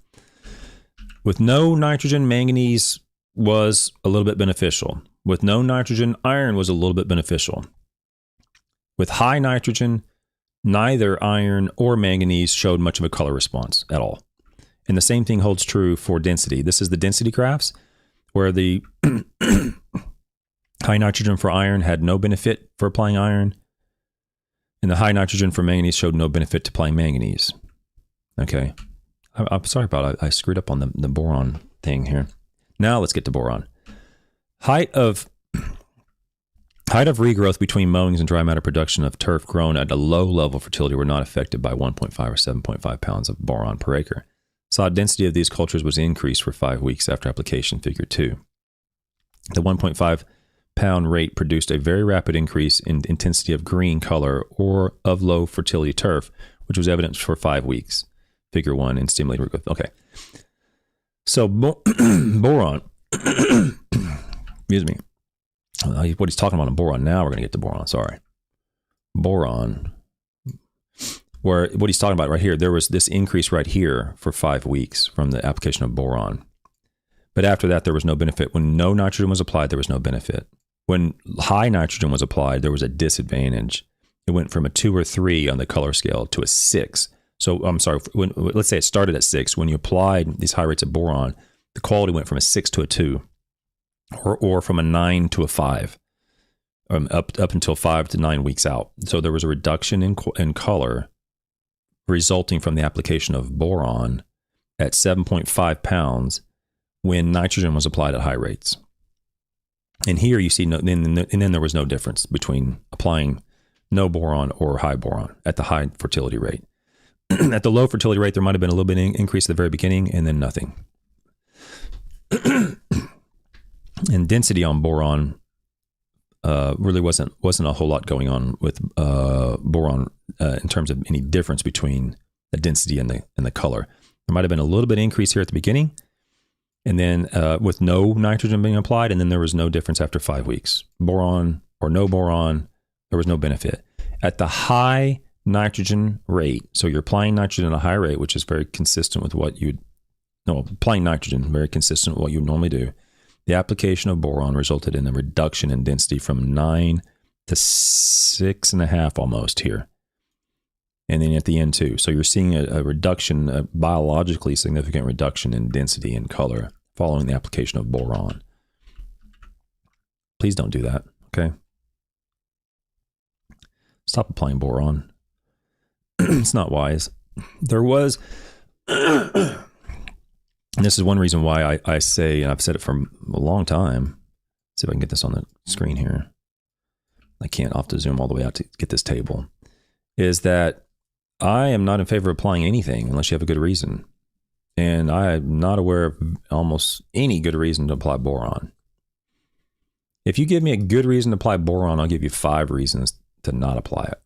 with no nitrogen, manganese was a little bit beneficial. With no nitrogen, iron was a little bit beneficial. With high nitrogen, neither iron or manganese showed much of a color response at all. And the same thing holds true for density. This is the density graphs where the high nitrogen for iron had no benefit for applying iron, and the high nitrogen for manganese showed no benefit to applying manganese. Okay. I'm sorry about it. I screwed up on the boron thing here. Now let's get to boron. Height of regrowth between mowings and dry matter production of turf grown at a low level of fertility were not affected by 1.5 or 7.5 pounds of boron per acre. Solid density of these cultures was increased for 5 weeks after application, figure 2. The 1.5 pound rate produced a very rapid increase in intensity of green color or of low fertility turf, which was evident for 5 weeks, figure 1, in stimulated regrowth. Okay. So boron, excuse me, what he's talking about in boron, now we're going to get to boron, sorry. Boron, where what he's talking about right here, there was this increase right here for 5 weeks from the application of boron. But after that, there was no benefit. When no nitrogen was applied, there was no benefit. When high nitrogen was applied, there was a disadvantage. It went from a 2 or 3 on the color scale to a 6. So I'm sorry, let's say it started at 6. When you applied these high rates of boron, the quality went from a 6 to a 2, or from a 9 to a 5, up until 5 to 9 weeks out. So there was a reduction in color resulting from the application of boron at 7.5 pounds when nitrogen was applied at high rates. And here you see, and then there was no difference between applying no boron or high boron at the high fertility rate. At the low fertility rate, there might have been a little bit increase at the very beginning, and then nothing. And density on boron really wasn't a whole lot going on with boron in terms of any difference between the density and the color. There might have been a little bit of increase here at the beginning, and then with no nitrogen being applied, and then there was no difference after 5 weeks. Boron or no boron, there was no benefit. At the high nitrogen rate, so you're applying nitrogen at a high rate, which is very consistent with what applying nitrogen, very consistent with what you would normally do. The application of boron resulted in a reduction in density from 9 to 6.5 almost here. And then at the end too. So you're seeing a reduction, a biologically significant reduction in density and color following the application of boron. Please don't do that, okay? Stop applying boron. It's not wise. There was, and this is one reason why I say, and I've said it for a long time. Let's see if I can get this on the screen here. I can't. I'll have to zoom all the way out to get this table. Is that I am not in favor of applying anything unless you have a good reason. And I am not aware of almost any good reason to apply boron. If you give me a good reason to apply boron, I'll give you 5 reasons to not apply it.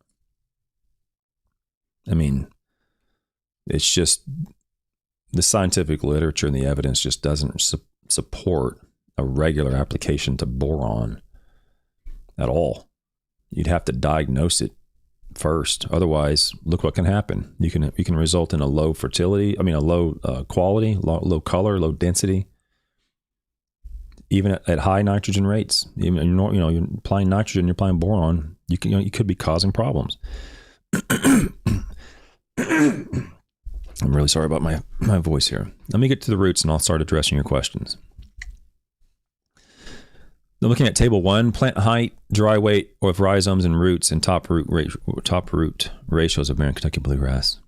I mean, it's just the scientific literature and the evidence just doesn't support a regular application to boron at all. You'd have to diagnose it first. Otherwise, look what can happen. You can result in a low fertility. I mean, a low quality, low color, low density. Even at high nitrogen rates, even you're applying nitrogen, you're applying boron, you could be causing problems. I'm really sorry about my voice here. Let me get to the roots and I'll start addressing your questions. Now, looking at table 1, plant height, dry weight of rhizomes and roots, and top root ratios of Merion Kentucky Bluegrass,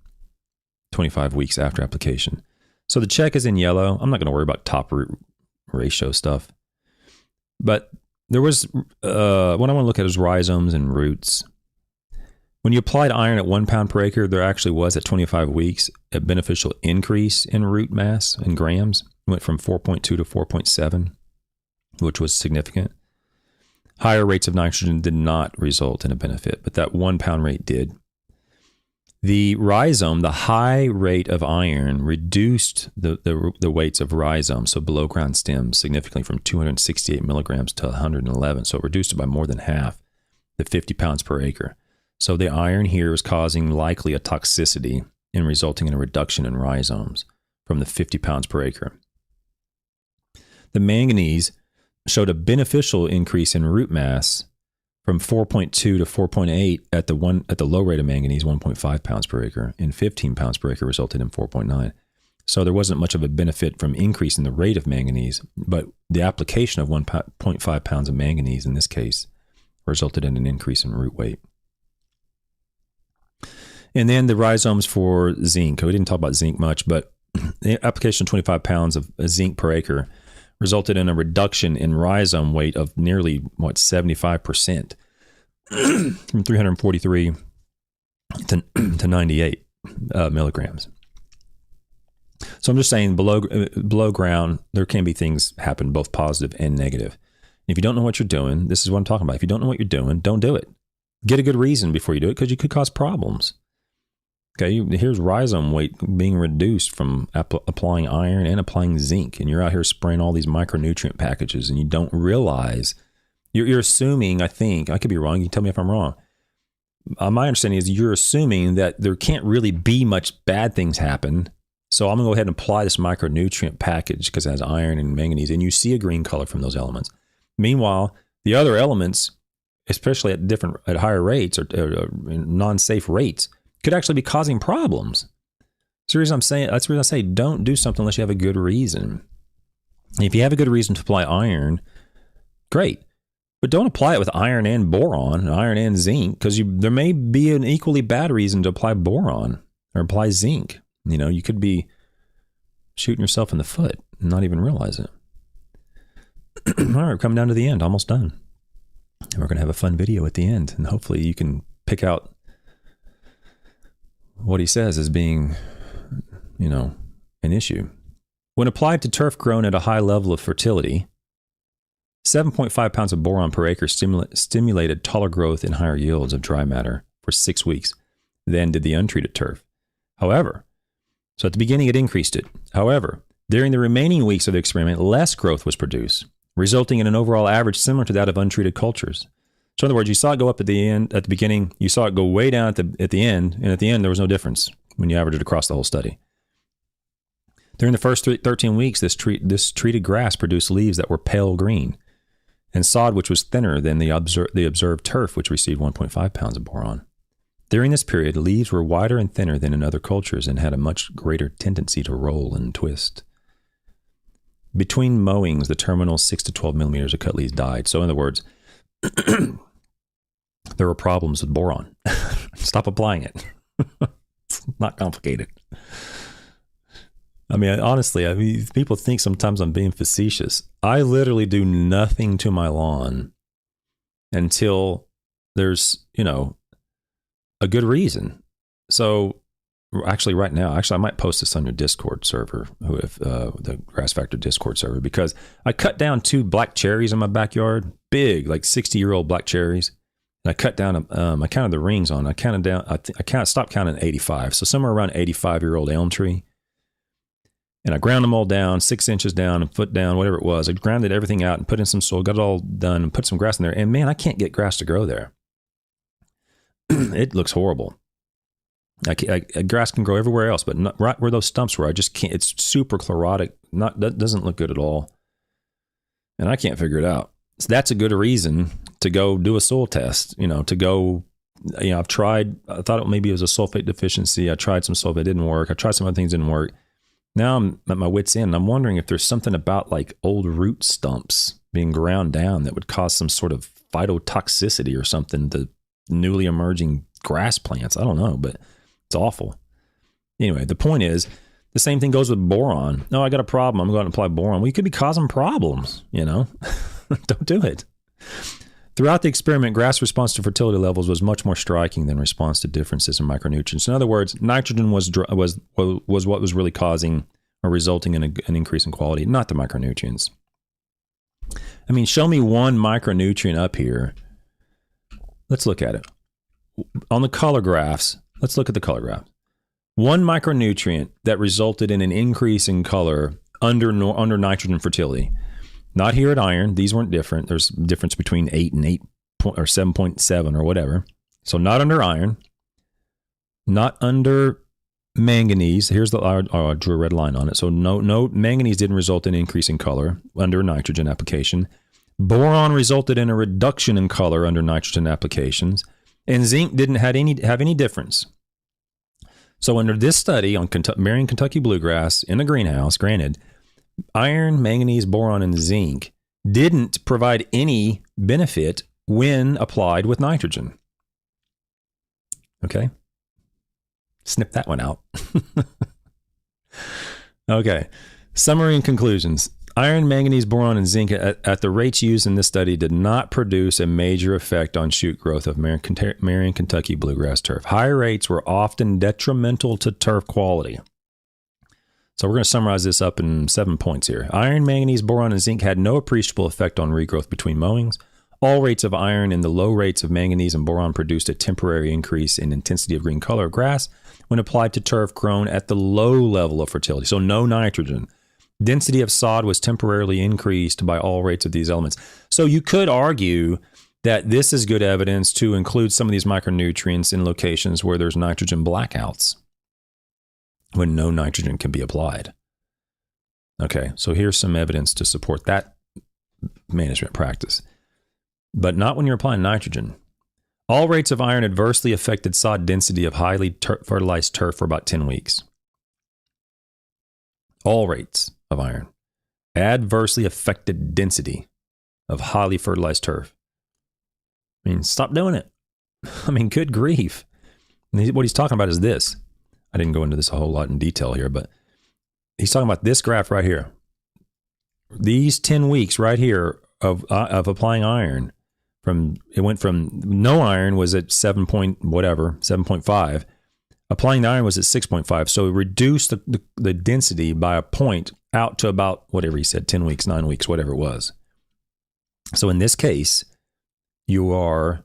25 weeks after application. So the check is in yellow. I'm not going to worry about top root ratio stuff. But there was, what I want to look at is rhizomes and roots. When you applied iron at 1 pound per acre, there actually was at 25 weeks a beneficial increase in root mass in grams. It went from 4.2 to 4.7, which was significant. Higher rates of nitrogen did not result in a benefit, but that 1 pound rate did. The rhizome, the high rate of iron, reduced the weights of rhizome, so below ground stems, significantly from 268 milligrams to 111. So it reduced it by more than half, the 50 pounds per acre. So the iron here is causing likely a toxicity and resulting in a reduction in rhizomes from the 50 pounds per acre. The manganese showed a beneficial increase in root mass from 4.2 to 4.8 at the low rate of manganese, 1.5 pounds per acre, and 15 pounds per acre resulted in 4.9. So there wasn't much of a benefit from increasing the rate of manganese, but the application of 1.5 pounds of manganese in this case resulted in an increase in root weight. And then the rhizomes for zinc. We didn't talk about zinc much, but the application of 25 pounds of zinc per acre resulted in a reduction in rhizome weight of nearly, 75%, from 343 to 98 milligrams. So I'm just saying below ground, there can be things happen, both positive and negative. If you don't know what you're doing, this is what I'm talking about. If you don't know what you're doing, don't do it. Get a good reason before you do it, because you could cause problems. Okay, here's rhizome weight being reduced from applying iron and applying zinc, and you're out here spraying all these micronutrient packages, and you don't realize, you're assuming, I think, I could be wrong, you can tell me if I'm wrong. My understanding is you're assuming that there can't really be much bad things happen, so I'm going to go ahead and apply this micronutrient package because it has iron and manganese, and you see a green color from those elements. Meanwhile, the other elements, especially at higher rates or non-safe rates, could actually be causing problems. That's the reason I say don't do something unless you have a good reason. And if you have a good reason to apply iron, great. But don't apply it with iron and boron, iron and zinc, because there may be an equally bad reason to apply boron or apply zinc. You could be shooting yourself in the foot and not even realize it. All right, we're coming down to the end, almost done. And we're going to have a fun video at the end, and hopefully you can pick out what he says as being, an issue. When applied to turf grown at a high level of fertility, 7.5 pounds of boron per acre stimulated taller growth and higher yields of dry matter for 6 weeks than did the untreated turf. However, so at the beginning it increased it. However, during the remaining weeks of the experiment, less growth was produced, resulting in an overall average similar to that of untreated cultures. So in other words, you saw it go up at the beginning, you saw it go way down at the end, and at the end there was no difference when you averaged it across the whole study. During the first 13 weeks, this treated grass produced leaves that were pale green, and sod which was thinner than the observed turf, which received 1.5 pounds of boron. During this period, leaves were wider and thinner than in other cultures and had a much greater tendency to roll and twist. Between mowings, the terminal 6 to 12 millimeters of cut leaves died. So in other words, there were problems with boron. Stop applying it. It's not complicated. I mean, honestly, people think sometimes I'm being facetious. I literally do nothing to my lawn until there's, a good reason. So actually right now, I might post this on your Discord server, the Grass Factor Discord server, because I cut down 2 black cherries in my backyard, big, like 60-year-old black cherries. And I cut down, I counted the rings on, I stopped counting at 85. So somewhere around 85-year-old elm tree. And I ground them all down, 6 inches down, a foot down, whatever it was. I grounded everything out and put in some soil, got it all done and put some grass in there. And man, I can't get grass to grow there. It looks horrible. Grass can grow everywhere else, but not right where those stumps were. I just can't. It's super chlorotic. That doesn't look good at all. And I can't figure it out. So that's a good reason to go do a soil test, to go, I've tried, I thought maybe it was a sulfate deficiency. I tried some sulfate, it didn't work. I tried some other things, didn't work. Now I'm at my wit's end. I'm wondering if there's something about like old root stumps being ground down that would cause some sort of phytotoxicity or something to newly emerging grass plants. I don't know, but it's awful. Anyway, the point is, the same thing goes with boron. No, I got a problem. I'm going to apply boron. Well, you could be causing problems, Don't do it. Throughout the experiment, grass response to fertility levels was much more striking than response to differences in micronutrients. In other words, nitrogen was what was really causing or resulting in an increase in quality, not the micronutrients. I mean, show me one micronutrient up here. Let's look at it. On the color graphs, let's look at the color graph. One micronutrient that resulted in an increase in color under nitrogen fertility. Not here at iron. These weren't different. There's a difference between 8 and 8 or 7.7 or whatever. So not under iron. Not under manganese. Here's I drew a red line on it. So no manganese didn't result in an increase in color under nitrogen application. Boron resulted in a reduction in color under nitrogen applications. And zinc didn't have any difference. So under this study on Merion, Kentucky bluegrass in a greenhouse, granted, iron, manganese, boron, and zinc didn't provide any benefit when applied with nitrogen. Okay? Snip that one out. Okay. Summary and conclusions. Iron, manganese, boron, and zinc at the rates used in this study did not produce a major effect on shoot growth of Merion, Kentucky bluegrass turf. Higher rates were often detrimental to turf quality. So we're going to summarize this up in 7 points here. Iron, manganese, boron, and zinc had no appreciable effect on regrowth between mowings. All rates of iron and the low rates of manganese and boron produced a temporary increase in intensity of green color of grass when applied to turf grown at the low level of fertility. So no nitrogen. Density of sod was temporarily increased by all rates of these elements. So you could argue that this is good evidence to include some of these micronutrients in locations where there's nitrogen blackouts, when no nitrogen can be applied. Okay, so here's some evidence to support that management practice. But not when you're applying nitrogen. All rates of iron adversely affected sod density of highly fertilized turf for about 10 weeks. All rates of iron adversely affected density of highly fertilized turf. I mean, stop doing it. I mean, good grief. And what he's talking about is this. I didn't go into this a whole lot in detail here, but he's talking about this graph right here. These 10 weeks right here of applying iron, it went from no iron was at 7.5. Applying the iron was at 6.5. So it reduced the density by a point out to about whatever he said, 10 weeks, 9 weeks, whatever it was. So in this case, you are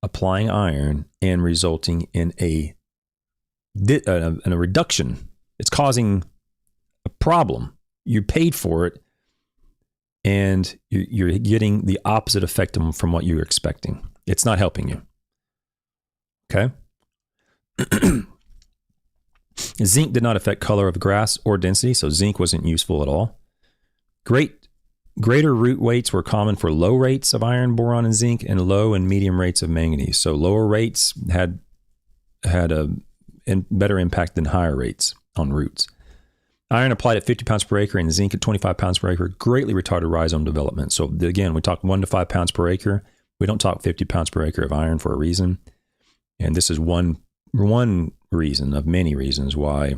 applying iron and resulting in a a reduction. It's causing a problem. You paid for it, and you're getting the opposite effect from what you were expecting. It's not helping you. Okay? Zinc did not affect color of grass or density, so zinc wasn't useful at all. Greater root weights were common for low rates of iron, boron, and zinc, and low and medium rates of manganese. So lower rates had a better impact than higher rates on roots. Iron applied at 50 pounds per acre and zinc at 25 pounds per acre greatly retarded rhizome development. So again, we talk 1 to 5 pounds per acre. We don't talk 50 pounds per acre of iron for a reason. And this is one reason of many reasons why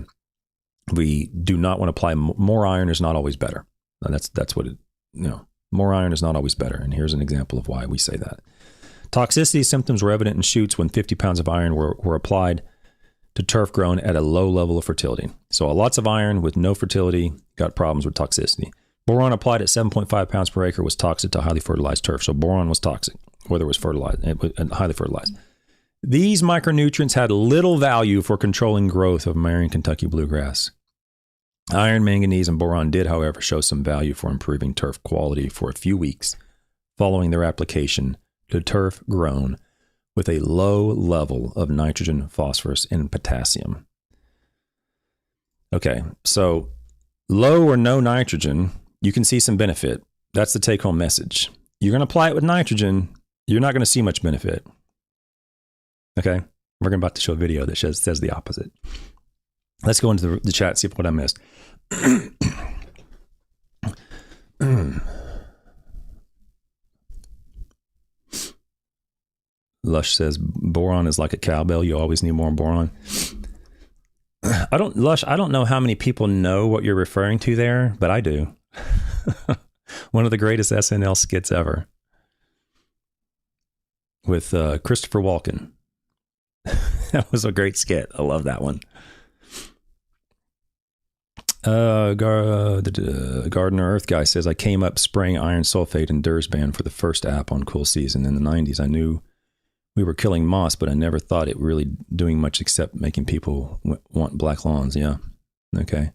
we do not want to apply more iron is not always better. And that's what it, more iron is not always better. And here's an example of why we say that. Toxicity symptoms were evident in shoots when 50 pounds of iron were applied to turf grown at a low level of fertility. So lots of iron with no fertility got problems with toxicity. Boron applied at 7.5 pounds per acre was toxic to highly fertilized turf. So boron was toxic, whether it was fertilized, highly fertilized. These micronutrients had little value for controlling growth of Merion Kentucky bluegrass. Iron, manganese, and boron did, however, show some value for improving turf quality for a few weeks following their application to turf grown with a low level of nitrogen, phosphorus, and potassium. Okay, so low or no nitrogen, you can see some benefit. That's the take-home message. You're going to apply it with nitrogen, you're not going to see much benefit. Okay, we're about to show a video that says the opposite. Let's go into the chat and see what I missed. Lush says boron is like a cowbell. You always need more boron. I don't know how many people know what you're referring to there, but I do. One of the greatest SNL skits ever with Christopher Walken. That was a great skit. I love that one. The Gardener Earth guy says, I came up spraying iron sulfate and Dursban for the first app on Cool Season in the 90s. I knew we were killing moss, but I never thought it really doing much except making people want black lawns. Yeah. Okay.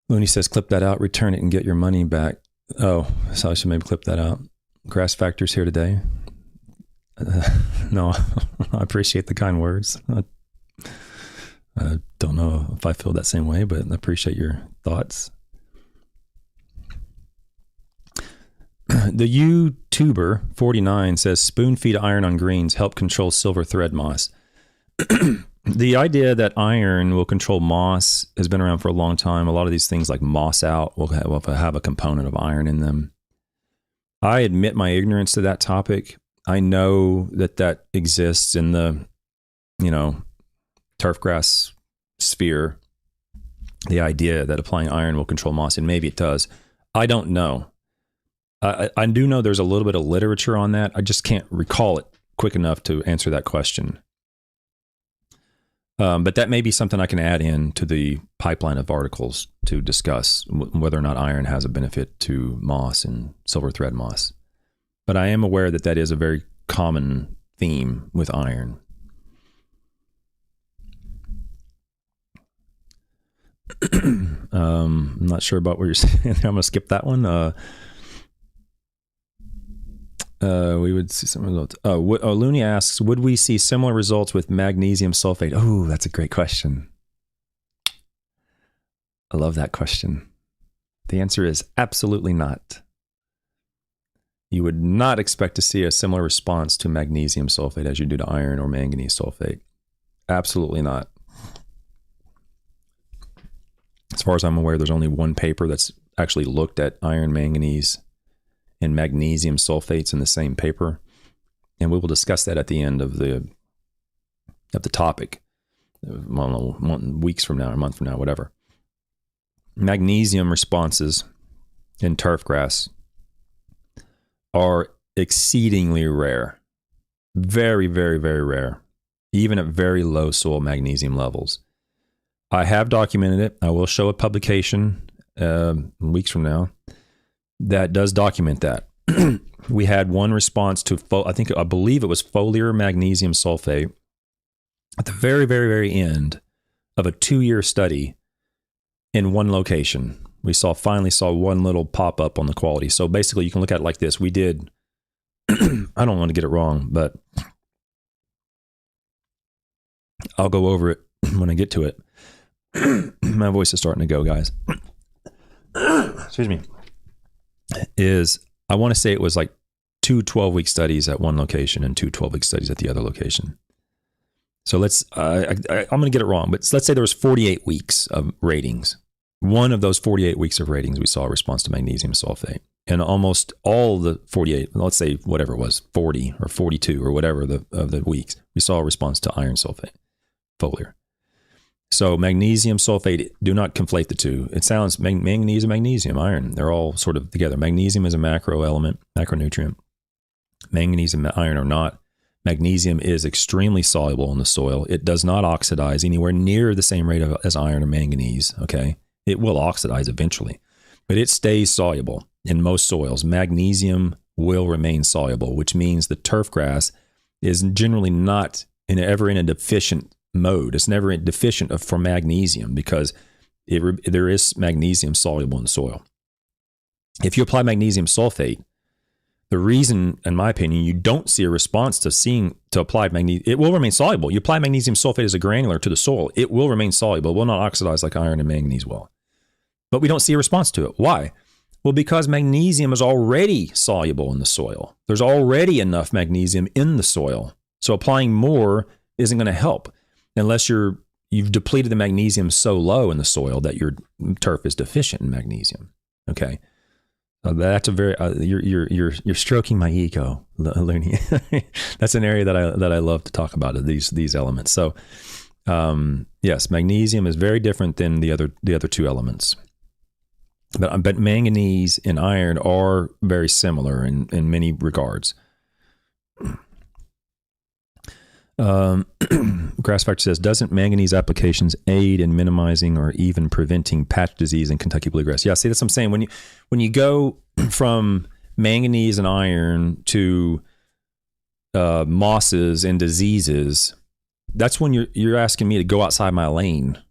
Looney says, clip that out, return it, and get your money back. Oh, so I should maybe clip that out. Grass Factor's here today. No, I appreciate the kind words. I don't know if I feel that same way, but I appreciate your thoughts. The YouTuber 49 says spoon feed iron on greens help control silver thread moss. The idea that iron will control moss has been around for a long time. A lot of these things like moss out will have a component of iron in them. I admit my ignorance to that topic. I know that exists in the, turfgrass sphere. The idea that applying iron will control moss, and maybe it does. I don't know. I do know there's a little bit of literature on that. I just can't recall it quick enough to answer that question. But that may be something I can add in to the pipeline of articles to discuss whether or not iron has a benefit to moss and silver thread moss. But I am aware that is a very common theme with iron. I'm not sure about what you're saying. I'm going to skip that one. We would see some results. Looney asks, would we see similar results with magnesium sulfate? Oh, that's a great question. I love that question. The answer is absolutely not. You would not expect to see a similar response to magnesium sulfate as you do to iron or manganese sulfate. Absolutely not. As far as I'm aware, there's only one paper that's actually looked at iron, manganese, and magnesium sulfates in the same paper. And we will discuss that at the end of the topic, weeks from now, a month from now, whatever. Magnesium responses in turfgrass are exceedingly rare. Very, very, very rare, even at very low soil magnesium levels. I have documented it. I will show a publication weeks from now that does document that. We had one response to, I believe it was foliar magnesium sulfate at the very, very, very end of a 2-year study in one location, we finally saw one little pop up on the quality. So basically, you can look at it like this. We did, I don't want to get it wrong, but I'll go over it when I get to it. My voice is starting to go, guys. Excuse me. I want to say it was like 2 12-week studies at one location and 2 12-week studies at the other location. So I'm going to get it wrong, but let's say there was 48 weeks of ratings. One of those 48 weeks of ratings, we saw a response to magnesium sulfate. And almost all the 48, let's say whatever it was, 40 or 42 or whatever of the weeks, we saw a response to iron sulfate, foliar. So magnesium sulfate, do not conflate the two. It sounds manganese and magnesium, iron, they're all sort of together. Magnesium is a macro element, macronutrient. Manganese and iron are not. Magnesium is extremely soluble in the soil. It does not oxidize anywhere near the same rate as iron or manganese, okay? It will oxidize eventually, but it stays soluble in most soils. Magnesium will remain soluble, which means the turf grass is generally not ever in a deficient mode. It's never deficient for magnesium because there is magnesium soluble in the soil. If you apply magnesium sulfate, the reason, in my opinion, you don't see a response to apply magnesium, it will remain soluble. You apply magnesium sulfate as a granular to the soil, it will remain soluble. It will not oxidize like iron and manganese will. But we don't see a response to it. Why? Well, because magnesium is already soluble in the soil. There's already enough magnesium in the soil. So applying more isn't going to help unless you've depleted the magnesium so low in the soil that your turf is deficient in magnesium. Okay. That's a very you're stroking my ego, Looney. That's an area that I love to talk about, these elements. So yes, magnesium is very different than the other two elements, but manganese and iron are very similar in many regards. Grass Factor says, doesn't manganese applications aid in minimizing or even preventing patch disease in Kentucky bluegrass? Yeah, see, that's what I'm saying. When you go from manganese and iron to mosses and diseases, that's when you're asking me to go outside my lane.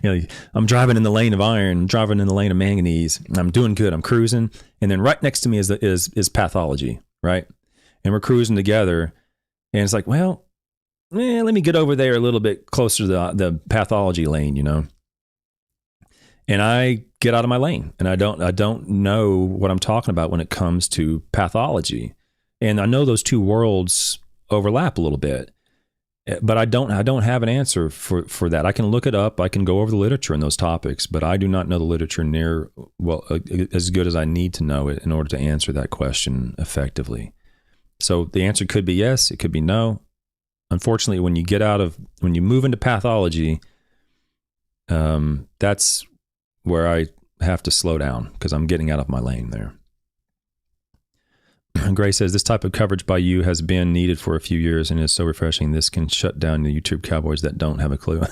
I'm driving in the lane of iron, driving in the lane of manganese. I'm doing good. I'm cruising, and then right next to me is pathology, right? And we're cruising together. And it's like, well, let me get over there a little bit closer to the pathology lane, And I get out of my lane, and I don't know what I'm talking about when it comes to pathology. And I know those two worlds overlap a little bit, but I don't have an answer for that. I can look it up. I can go over the literature in those topics, but I do not know the literature as good as I need to know it in order to answer that question effectively. So the answer could be yes, it could be no. Unfortunately, when you move into pathology, that's where I have to slow down because I'm getting out of my lane there. Gray says, this type of coverage by you has been needed for a few years and is so refreshing. This can shut down the YouTube cowboys that don't have a clue.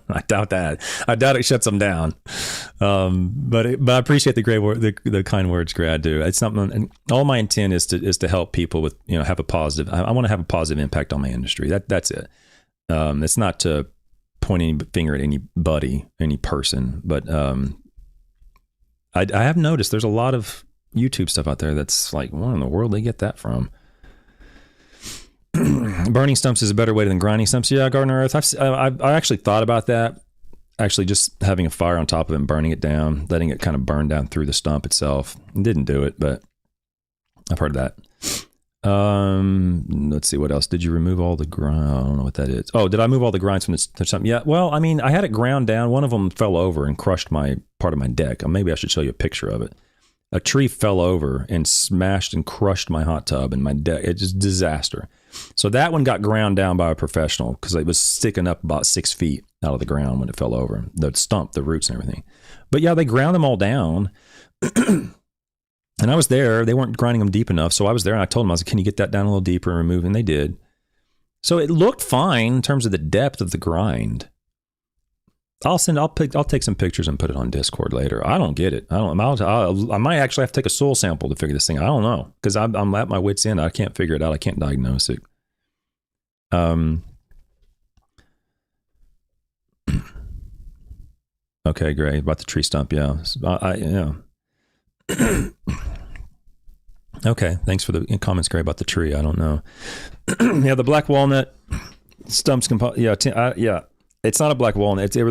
I doubt that. I doubt it shuts them down. But I appreciate the kind words, Gray. I do. It's something. And all my intent is to help people with, have a positive. I want to have a positive impact on my industry. That's it. It's not to point any finger at anybody, any person, but I have noticed there's a lot of YouTube stuff out there that's like, what in the world they get that from? Burning stumps is a better way than grinding stumps. Yeah, Gardener Earth. I actually thought about that. Actually, just having a fire on top of it and burning it down, letting it kind of burn down through the stump itself. Didn't do it, but I've heard of that. Let's see, what else? Did you remove all the grind? I don't know what that is. Oh, did I move all the grinds from the stump? Yeah. Well, I mean, I had it ground down. One of them fell over and crushed part of my deck. Maybe I should show you a picture of it. A tree fell over and smashed and crushed my hot tub and my deck. It's just disaster. So that one got ground down by a professional because it was sticking up about 6 feet out of the ground when it fell over. The stump, the roots and everything. But yeah, they ground them all down. And I was there. They weren't grinding them deep enough. So I was there and I told them, I was like, can you get that down a little deeper and remove? And they did. So it looked fine in terms of the depth of the grind. I'll take some pictures and put it on Discord later. I don't get it. I might actually have to take a soil sample to figure this thing out. I don't know because I'm at my wit's end. I can't figure it out. I can't diagnose it. Okay, great. About the tree stump, yeah. Yeah. Okay, thanks for the comments, Gray, about the tree. I don't know. Yeah, the black walnut stumps. Yeah. It's not a black walnut. They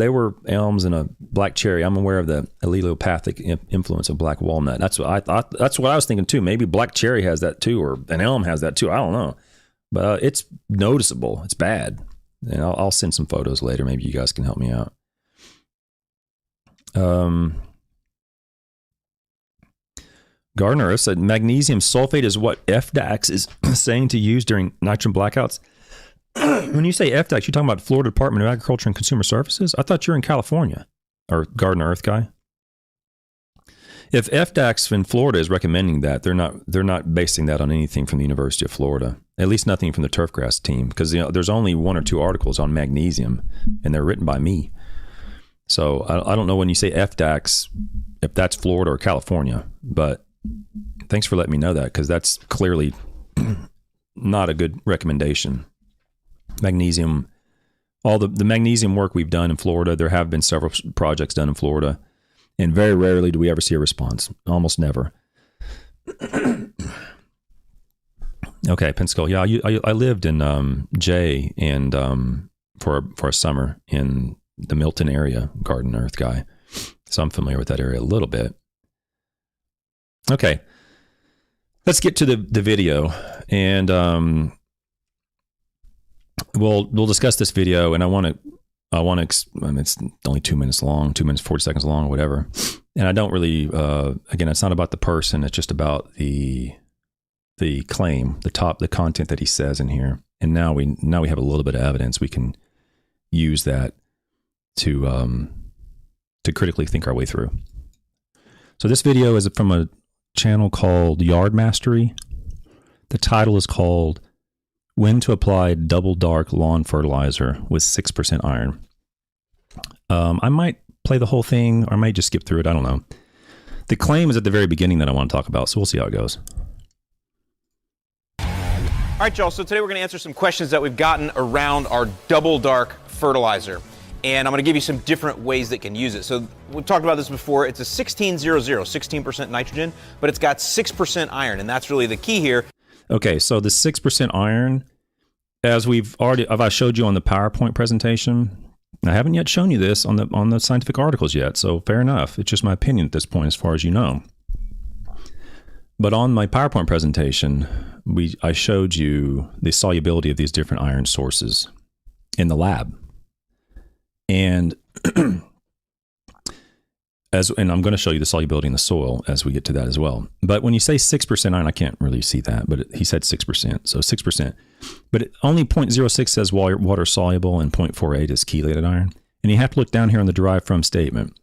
were elms and a black cherry. I'm aware of the allelopathic influence of black walnut. That's what I thought. That's what I was thinking too. Maybe black cherry has that too, or an elm has that too. I don't know, but it's noticeable. It's bad. And I'll send some photos later. Maybe you guys can help me out. Gardner said magnesium sulfate is what FDAX is saying to use during nitrogen blackouts. When you say FDAX, you're talking about Florida Department of Agriculture and Consumer Services? I thought you were in California, or Garden Earth guy. If FDAX in Florida is recommending that, they're not basing that on anything from the University of Florida. At least nothing from the turfgrass team, because there's only 1 or 2 articles on magnesium, and they're written by me. So I don't know when you say FDAX, if that's Florida or California, but thanks for letting me know that, because that's clearly not a good recommendation. Magnesium, all the magnesium work we've done in Florida, there have been several projects done in Florida, and very rarely do we ever see a response. Almost never. Okay, Pensacola. Yeah, I lived in Jay and for a summer in the Milton area, Garden Earth guy. So I'm familiar with that area a little bit. Okay, let's get to the video, and we'll discuss this video. And I want to. It's only 2 minutes long, 2 minutes 40 seconds long, or whatever. And I don't really. Again, it's not about the person. It's just about the claim, the content that he says in here. And now we have a little bit of evidence. We can use that to critically think our way through. So this video is from a channel called Yard Mastery. The title is called When to Apply Double Dark Lawn Fertilizer with 6% Iron. I might play the whole thing, or I might just skip through it. I don't know. The claim is at the very beginning that I want to talk about, so we'll see how it goes. All right, y'all, so today we're going to answer some questions that we've gotten around our double dark fertilizer. And I'm going to give you some different ways that can use it. So we've talked about this before. It's a 1600, 16% nitrogen, but it's got 6% iron, and that's really the key here. Okay, so the 6% iron, as I showed you on the PowerPoint presentation. I haven't yet shown you this on the scientific articles yet, so fair enough. It's just my opinion at this point, as far as you know. But on my PowerPoint presentation, I showed you the solubility of these different iron sources in the lab. And I'm going to show you the solubility in the soil as we get to that as well. But when you say 6% iron, I can't really see that, but he said 6%, so 6%. But only 0.06 says water soluble, and 0.48 is chelated iron. And you have to look down here on the derived from statement.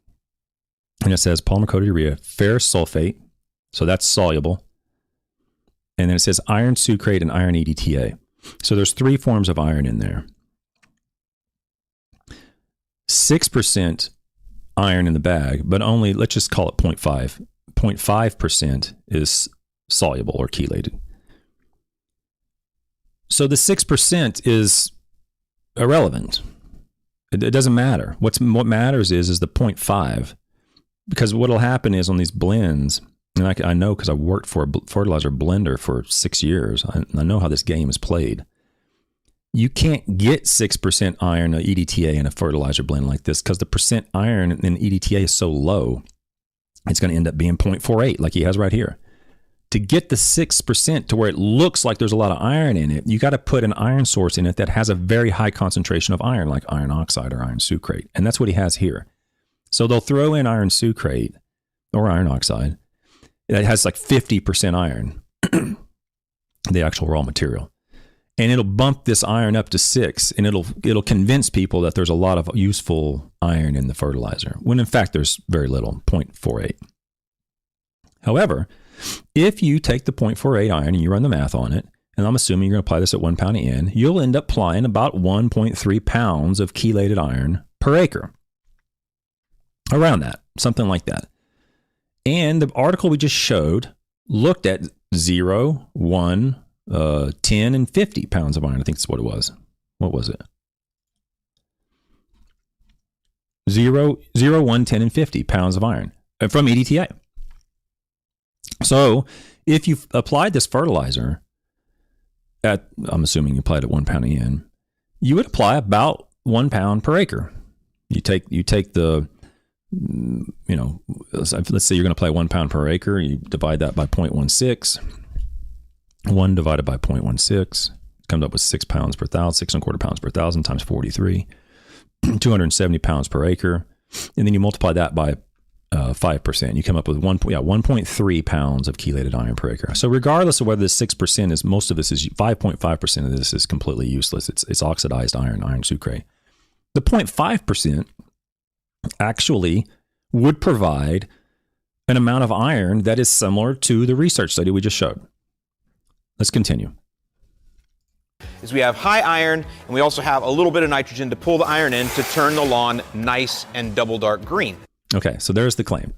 And it says polymer coated urea, ferrous sulfate, so that's soluble. And then it says iron sucrate and iron EDTA. So there's 3 forms of iron in there. 6% iron in the bag, but only, let's just call it 0.5. 0.5% is soluble or chelated. So the 6% is irrelevant. It doesn't matter. What matters is the 0.5, because what will happen is on these blends, and I know because I worked for a fertilizer blender for 6 years. I know how this game is played. You can't get 6% iron or EDTA in a fertilizer blend like this, because the percent iron in EDTA is so low, it's going to end up being 0.48 like he has right here. To get the 6% to where it looks like there's a lot of iron in it, you got to put an iron source in it that has a very high concentration of iron, like iron oxide or iron sucrate. And that's what he has here. So they'll throw in iron sucrate or iron oxide. It has like 50% iron, the actual raw material. And it'll bump this iron up to 6, and it'll convince people that there's a lot of useful iron in the fertilizer, when in fact there's very little, 0.48. However, if you take the 0.48 iron and you run the math on it, and I'm assuming you're going to apply this at 1 pound of N, you'll end up applying about 1.3 pounds of chelated iron per acre. Around that, something like that. And the article we just showed looked at 0, 1, 10 and 50 pounds of iron. I think that's what it was. What was it? 0, 1, 10, and 50 pounds of iron from EDTA. So if you've applied this fertilizer I'm assuming you applied at 1 pound in, you would apply about 1 pound per acre. You take the, let's say you're going to apply 1 pound per acre. You divide that by 0.16. 1 divided by 0.16 comes up with 6 pounds per thousand, 6.25 pounds per thousand times 43, 270 pounds per acre. And then you multiply that by 5%. You come up with 1.3 pounds of chelated iron per acre. So regardless of whether this 6% is, most of this is 5.5% of this is completely useless. It's oxidized iron sucrate. The 0.5% actually would provide an amount of iron that is similar to the research study we just showed. Let's continue. Is we have high iron, and we also have a little bit of nitrogen to pull the iron in to turn the lawn nice and double dark green. Okay, so there's the claim.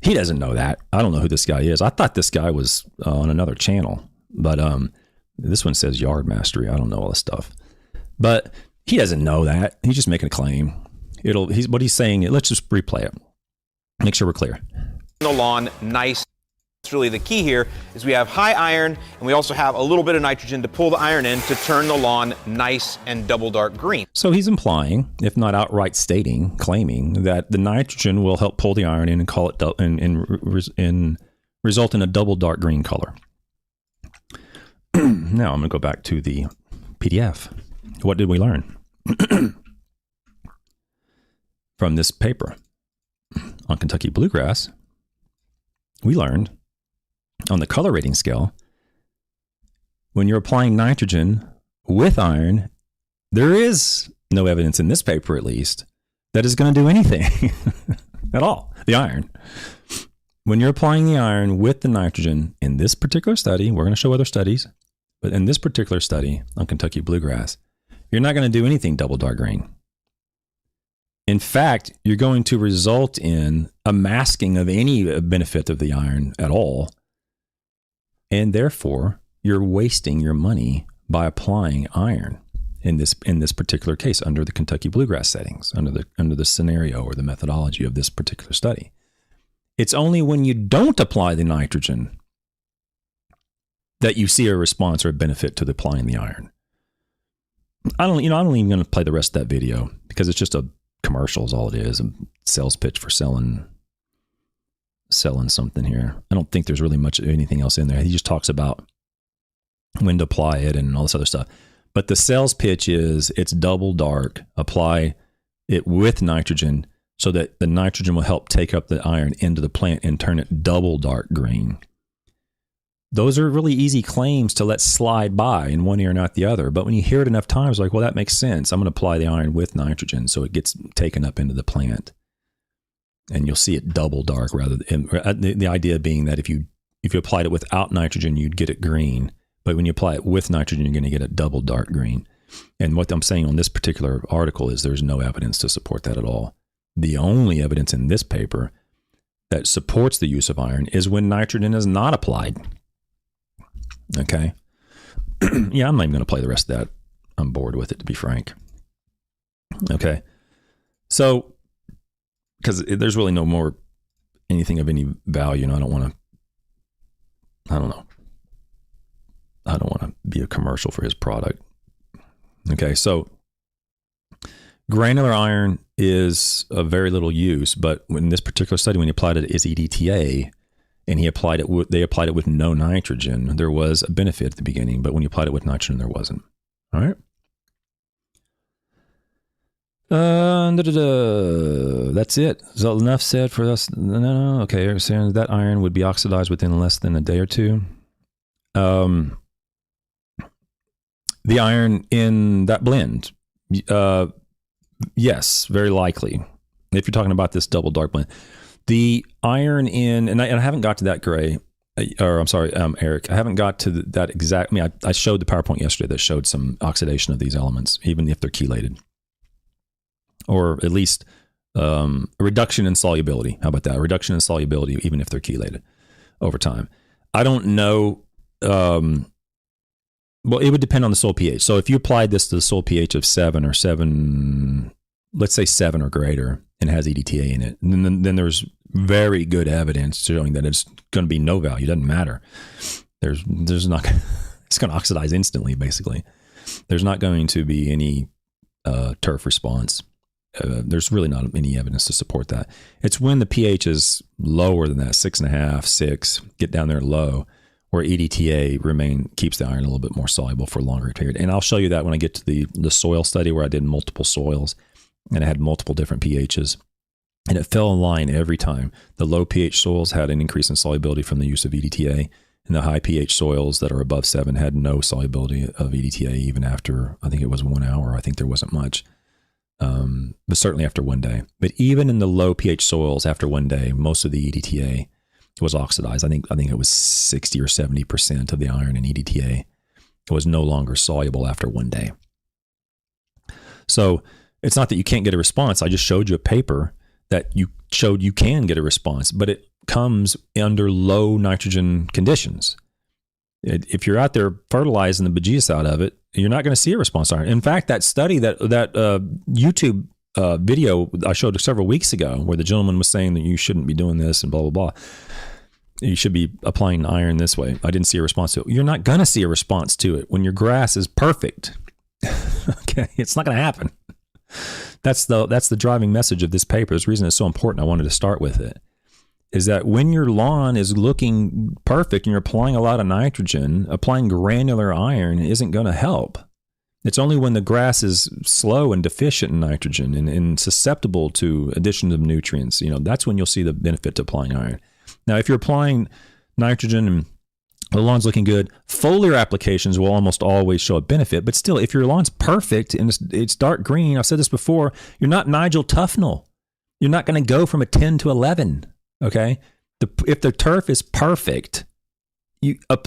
He doesn't know that. I don't know who this guy is. I thought this guy was on another channel, but this one says Yard Mastery. I don't know all this stuff, but he doesn't know that. He's just making a claim. What he's saying. Let's just replay it. Make sure we're clear. The lawn nice. That's really the key here. Is we have high iron, and we also have a little bit of nitrogen to pull the iron in to turn the lawn nice and double dark green. So he's implying, if not outright claiming that the nitrogen will help pull the iron in and call it and result in a double dark green color. Now I'm going to go back to the PDF. What did we learn from this paper on Kentucky Bluegrass? We learned on the color rating scale, when you're applying nitrogen with iron, there is no evidence in this paper, at least, that is going to do anything at all. The iron. When you're applying the iron with the nitrogen in this particular study, we're going to show other studies, but in this particular study on Kentucky Bluegrass, you're not going to do anything double dark green. In fact, you're going to result in a masking of any benefit of the iron at all. And therefore, you're wasting your money by applying iron in this particular case under the Kentucky Bluegrass settings, under the scenario or the methodology of this particular study. It's only when you don't apply the nitrogen that you see a response or a benefit to applying the iron. I don't even going to play the rest of that video because it's just a commercial is all it is, a sales pitch for selling something here. I don't think there's really much of anything else in there. He just talks about when to apply it and all this other stuff. But the sales pitch is it's double dark, apply it with nitrogen so that the nitrogen will help take up the iron into the plant and turn it double dark green. Those are really easy claims to let slide by in one ear, not the other. But when you hear it enough times, like, well, that makes sense. I'm going to apply the iron with nitrogen so it gets taken up into the plant. And you'll see it double dark rather than the idea being that if you applied it without nitrogen, you'd get it green. But when you apply it with nitrogen, you're going to get it double dark green. And what I'm saying on this particular article is there's no evidence to support that at all. The only evidence in this paper that supports the use of iron is when nitrogen is not applied. Okay. Yeah, I'm not even going to play the rest of that. I'm bored with it, to be frank. Okay. So, because there's really no more anything of any value, and I don't want to be a commercial for his product. Okay. So, granular iron is of very little use, but in this particular study, when he applied it as EDTA, and they applied it with no nitrogen, there was a benefit at the beginning, but when you applied it with nitrogen, there wasn't. All right. That's it. Is that enough said for us? No. Okay. You're saying that iron would be oxidized within less than a day or two. The iron in that blend, yes, very likely. If you're talking about this double dark blend, the iron in, and I haven't got to that, Gray, or I'm sorry, Eric, I haven't got to that exact. I mean, I showed the PowerPoint yesterday that showed some oxidation of these elements, even if they're chelated. Or at least a reduction in solubility. How about that? A reduction in solubility, even if they're chelated over time. I don't know Well, it would depend on the soil pH. So if you applied this to the soil pH of 7 or 7, let's say 7 or greater, and has EDTA in it, then there's very good evidence showing that it's going to be no value. It doesn't matter. There's not, it's going to oxidize instantly, basically. There's not going to be any turf response. There's really not any evidence to support that. It's when the pH is lower than that, 6.5, 6, get down there low, where EDTA keeps the iron a little bit more soluble for a longer period. And I'll show you that when I get to the soil study where I did multiple soils and I had multiple different pHs. And it fell in line every time. The low pH soils had an increase in solubility from the use of EDTA, and the high pH soils that are above 7 had no solubility of EDTA even after, I think it was 1 hour. I think there wasn't much, but certainly after 1 day. But even in the low pH soils after 1 day, most of the EDTA was oxidized. I think it was 60 or 70% of the iron in EDTA was no longer soluble after 1 day. So it's not that you can't get a response. I just showed you a paper that you showed you can get a response, but it comes under low nitrogen conditions. If you're out there fertilizing the bejesus out of it, you're not going to see a response to iron. In fact, that study, that YouTube video I showed several weeks ago, where the gentleman was saying that you shouldn't be doing this and blah, blah, blah. You should be applying iron this way. I didn't see a response to it. You're not going to see a response to it when your grass is perfect. Okay, it's not going to happen. That's the driving message of this paper. The reason it's so important, I wanted to start with it, is that when your lawn is looking perfect and you're applying a lot of nitrogen, applying granular iron isn't going to help. It's only when the grass is slow and deficient in nitrogen and susceptible to addition of nutrients, that's when you'll see the benefit to applying iron. Now, if you're applying nitrogen and the lawn's looking good, foliar applications will almost always show a benefit. But still, if your lawn's perfect and it's dark green, I've said this before, you're not Nigel Tufnell. You're not going to go from a 10 to 11, okay? If the turf is perfect,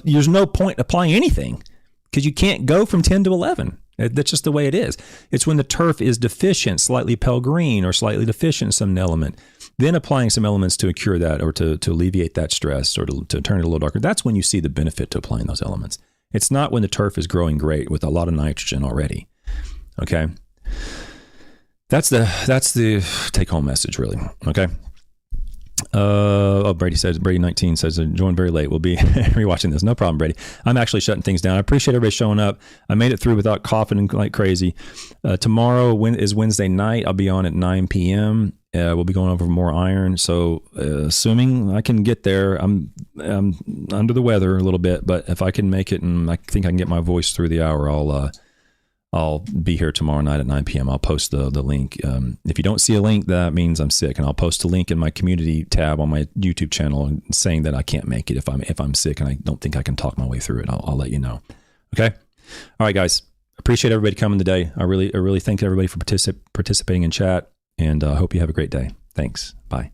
there's no point applying anything because you can't go from 10 to 11. That's just the way it is. It's when the turf is deficient, slightly pale green or slightly deficient in some element, then applying some elements to cure that or to alleviate that stress or to turn it a little darker. That's when you see the benefit to applying those elements. It's not when the turf is growing great with a lot of nitrogen already. Okay. That's the take home message, really. Okay. Brady 19 says, joined very late. We'll be rewatching this. No problem, Brady. I'm actually shutting things down. I appreciate everybody showing up. I made it through without coughing like crazy. Tomorrow is Wednesday night. I'll be on at 9 p.m. We'll be going over more iron. So assuming I can get there, I'm under the weather a little bit, but if I can make it and I think I can get my voice through the hour, I'll be here tomorrow night at 9 p.m. I'll post the link. If you don't see a link, that means I'm sick, and I'll post a link in my community tab on my YouTube channel saying that I can't make it if I'm sick and I don't think I can talk my way through it. I'll let you know. Okay. All right, guys. Appreciate everybody coming today. I really thank everybody for participating in chat, and I hope you have a great day. Thanks. Bye.